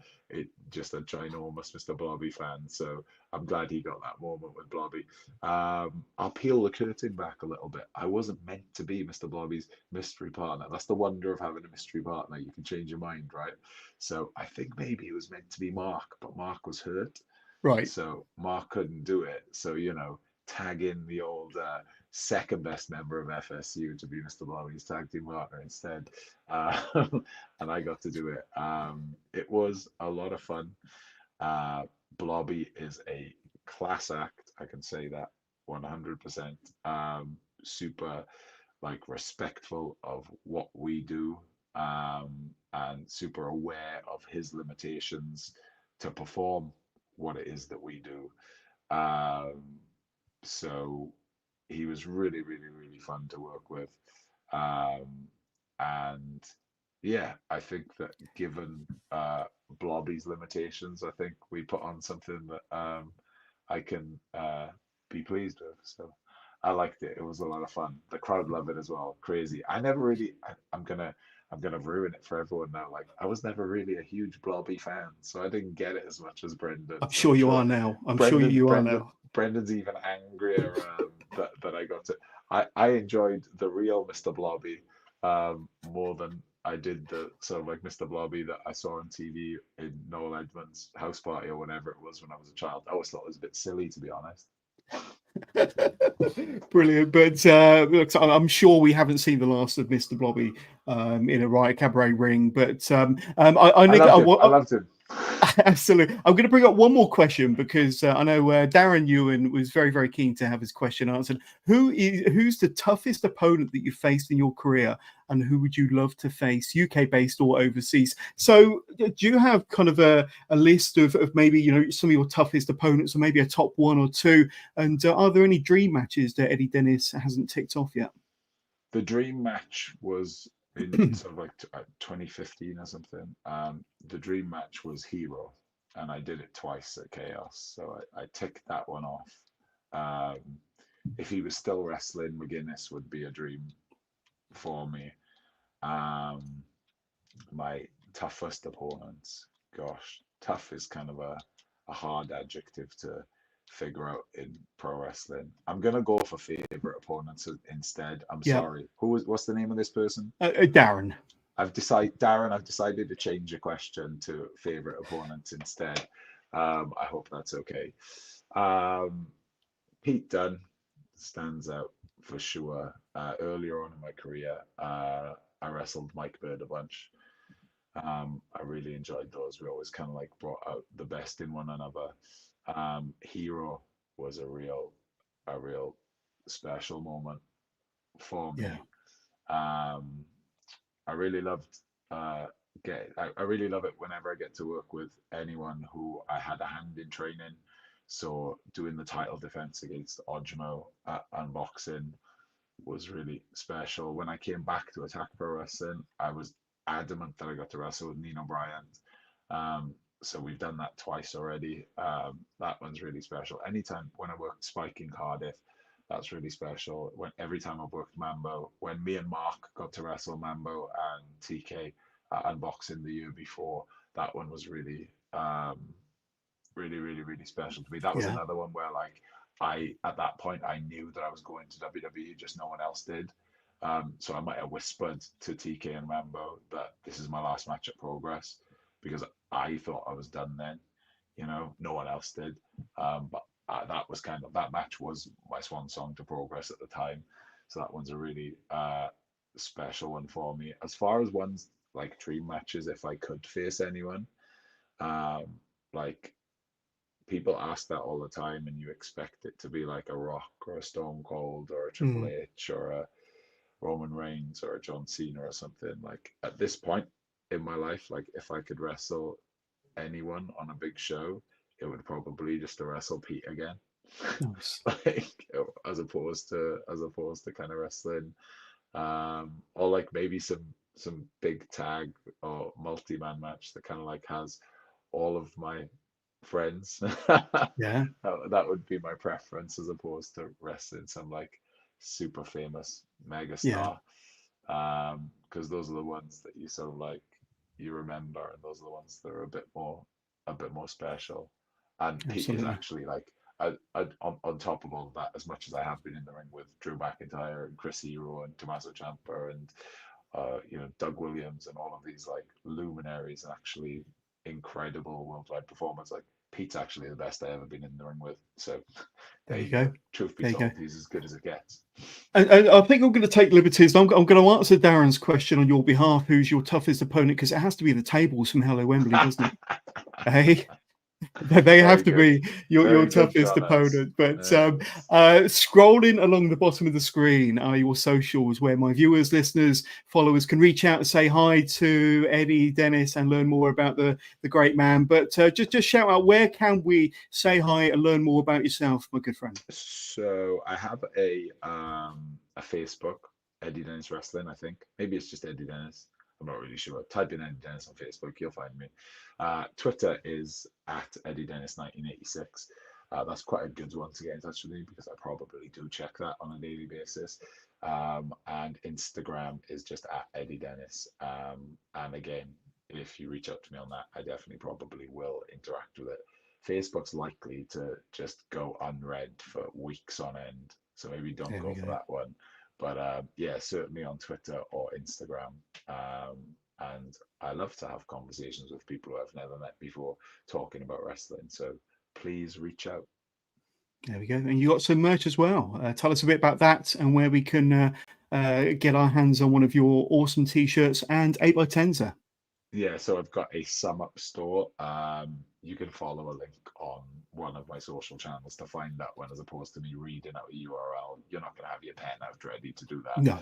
just a ginormous Mr. Blobby fan. So I'm glad he got that moment with Blobby. I'll peel the curtain back a little bit. I wasn't meant to be Mr. Blobby's mystery partner. That's the wonder of having a mystery partner. You can change your mind, right? So I think maybe it was meant to be Mark, but Mark was hurt. Right. So Mark couldn't do it. So, tag in the old second best member of FSU to be Mr. Blobby's tag team partner instead. Uh, and I got to do it. It was a lot of fun. Blobby is a class act. I can say that 100%. Super like respectful of what we do, and super aware of his limitations to perform what it is that we do. Um, so he was really, really, really fun to work with. Um, and yeah, I think that given Blobby's limitations, I think we put on something that I can be pleased with. So I liked it. It was a lot of fun. The crowd loved it as well. Crazy. I never really. I'm gonna ruin it for everyone now. Like I was never really a huge Blobby fan, so I didn't get it as much as Brendan. I'm So sure I'm you sure are now. I'm sure Brendan, you are Brendan, now. Brendan's even angrier that I got to. I enjoyed the real Mr. Blobby more than I did the sort of like Mr. Blobby that I saw on TV in Noel Edmonds' house party or whatever it was when I was a child. I always thought it was a bit silly, to be honest. Brilliant. But look, I'm sure we haven't seen the last of Mr. Blobby in a Riot Cabaret ring. But I loved him. I loved him. Absolutely. I'm going to bring up one more question because I know Darren Ewan was very, very keen to have his question answered. Who's the toughest opponent that you faced in your career, and who would you love to face, UK based or overseas? So, do you have kind of a list of maybe some of your toughest opponents, or maybe a top one or two? And are there any dream matches that Eddie Dennis hasn't ticked off yet? The dream match was in sort of like 2015 or something. The dream match was Hero, and I did it twice at Chaos, so I ticked that one off. Um, if he was still wrestling, McGuinness would be a dream for me. Um, my toughest opponents, gosh, tough is kind of a hard adjective to figure out in pro wrestling. I'm gonna go for favorite opponents instead. I'm Yeah, sorry. What's the name of this person? Darren. Darren. I've decided to change the question to favorite opponents instead. I hope that's okay. Um, Pete Dunne stands out for sure. Earlier on in my career, I wrestled Mike Bird a bunch. I really enjoyed those. We always kind of like brought out the best in one another. Hero was a real special moment for Yeah. me. Um, I really loved I really love it whenever I get to work with anyone who I had a hand in training. So doing the title defense against Ojmo at Unboxing was really special. When I came back to Attack Pro Wrestling, I was adamant that I got to wrestle with Nino Bryant. So we've done that twice already. That one's really special. Anytime when I worked Spike in Cardiff, that's really special. When every time I've worked Mambo, when me and Mark got to wrestle Mambo and TK at Unboxing the year before, that one was really really special to me. That was Yeah. another one where like I at that point I knew that I was going to WWE, just no one else did. So I might have whispered to TK and Rambo that this is my last match at Progress because I thought I was done then. You know, no one else did. But that was kind of that match was my swan song to Progress at the time. So that one's a really special one for me. As far as ones like dream matches, if I could face anyone, um, like people ask that all the time, and you expect it to be like a Rock or a Stone Cold or a Triple Mm. H or a Roman Reigns or a John Cena or something. Like at this point in my life, like if I could wrestle anyone on a big show, it would probably just to wrestle Pete again. Nice. Like as opposed to kind of wrestling or like maybe some big tag or multi-man match that kind of like has all of my friends. Yeah. That would be my preference as opposed to wrestling some like super famous Yeah. megastar. Because those are the ones that you sort of like you remember, and those are the ones that are a bit more special. And Pete is Absolutely. actually like on top of all of that, as much as I have been in the ring with Drew McIntyre and Chris Hero and Tommaso Ciampa and you know, Doug Williams and all of these like luminaries and actually incredible worldwide performers. Like Pete's actually the best I ever been in the ring with. So There there you you go. go. Truth be There you go. told, he's as good as it gets. And I think I'm going to take liberties. I'm going to answer Darren's question on your behalf. Who's your toughest opponent? Because it has to be the tables from Hello Wembley, doesn't it? Hey, they have Very to good. be your Very good, toughest John S. opponent. But Yes. scrolling along the bottom of the screen are your socials where my viewers, listeners, followers can reach out and say hi to Eddie Dennis and learn more about the great man. But just shout out, where can we say hi and learn more about yourself, my good friend? So I have a Facebook, Eddie Dennis Wrestling, I think. Maybe it's just Eddie Dennis. I'm not really sure. Type in Eddie Dennis on Facebook, you'll find me. Twitter is at Eddie Dennis 1986. That's quite a good one to get in touch with me because I probably do check that on a daily basis. And Instagram is just at Eddie Dennis. And again, if you reach out to me on that, I definitely probably will interact with it. Facebook's likely to just go unread for weeks on end, so maybe don't There go we for go. that one. But yeah, certainly on Twitter or Instagram. Um, and I love to have conversations with people who I've never met before talking about wrestling. So please reach out. There we go. And you got some merch as well. Tell us a bit about that and where we can get our hands on one of your awesome t-shirts and 8x10s there. Yeah, so I've got a sum up store. You can follow a link on one of my social channels to find that one, as opposed to me reading out a URL. You're not going to have your pen out ready to do that. No.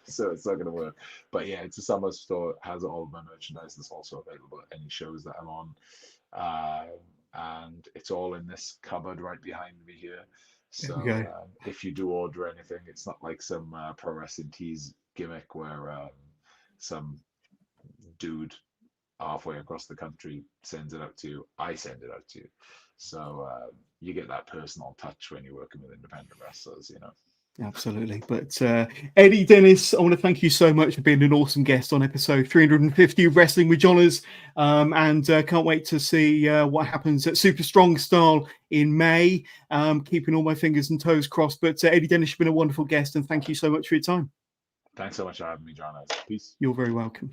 So it's not going to work. But yeah, it's a sum up store. It has all of my merchandise. It's also available at any shows that I'm on. And it's all in this cupboard right behind me here. There we So go. if you do order anything, it's not like some Pro Wrestling Tees gimmick where some dude halfway across the country sends it out to you. I send it out to you. So you get that personal touch when you're working with independent wrestlers, you know. Absolutely. But Eddie Dennis, I want to thank you so much for being an awesome guest on episode 350 of Wrestling with Johners. And can't wait to see what happens at Super Strong Style in May. Keeping all my fingers and toes crossed. But Eddie Dennis, you've been a wonderful guest, and thank you so much for your time. Thanks so much for having me, John. Peace. You're very welcome.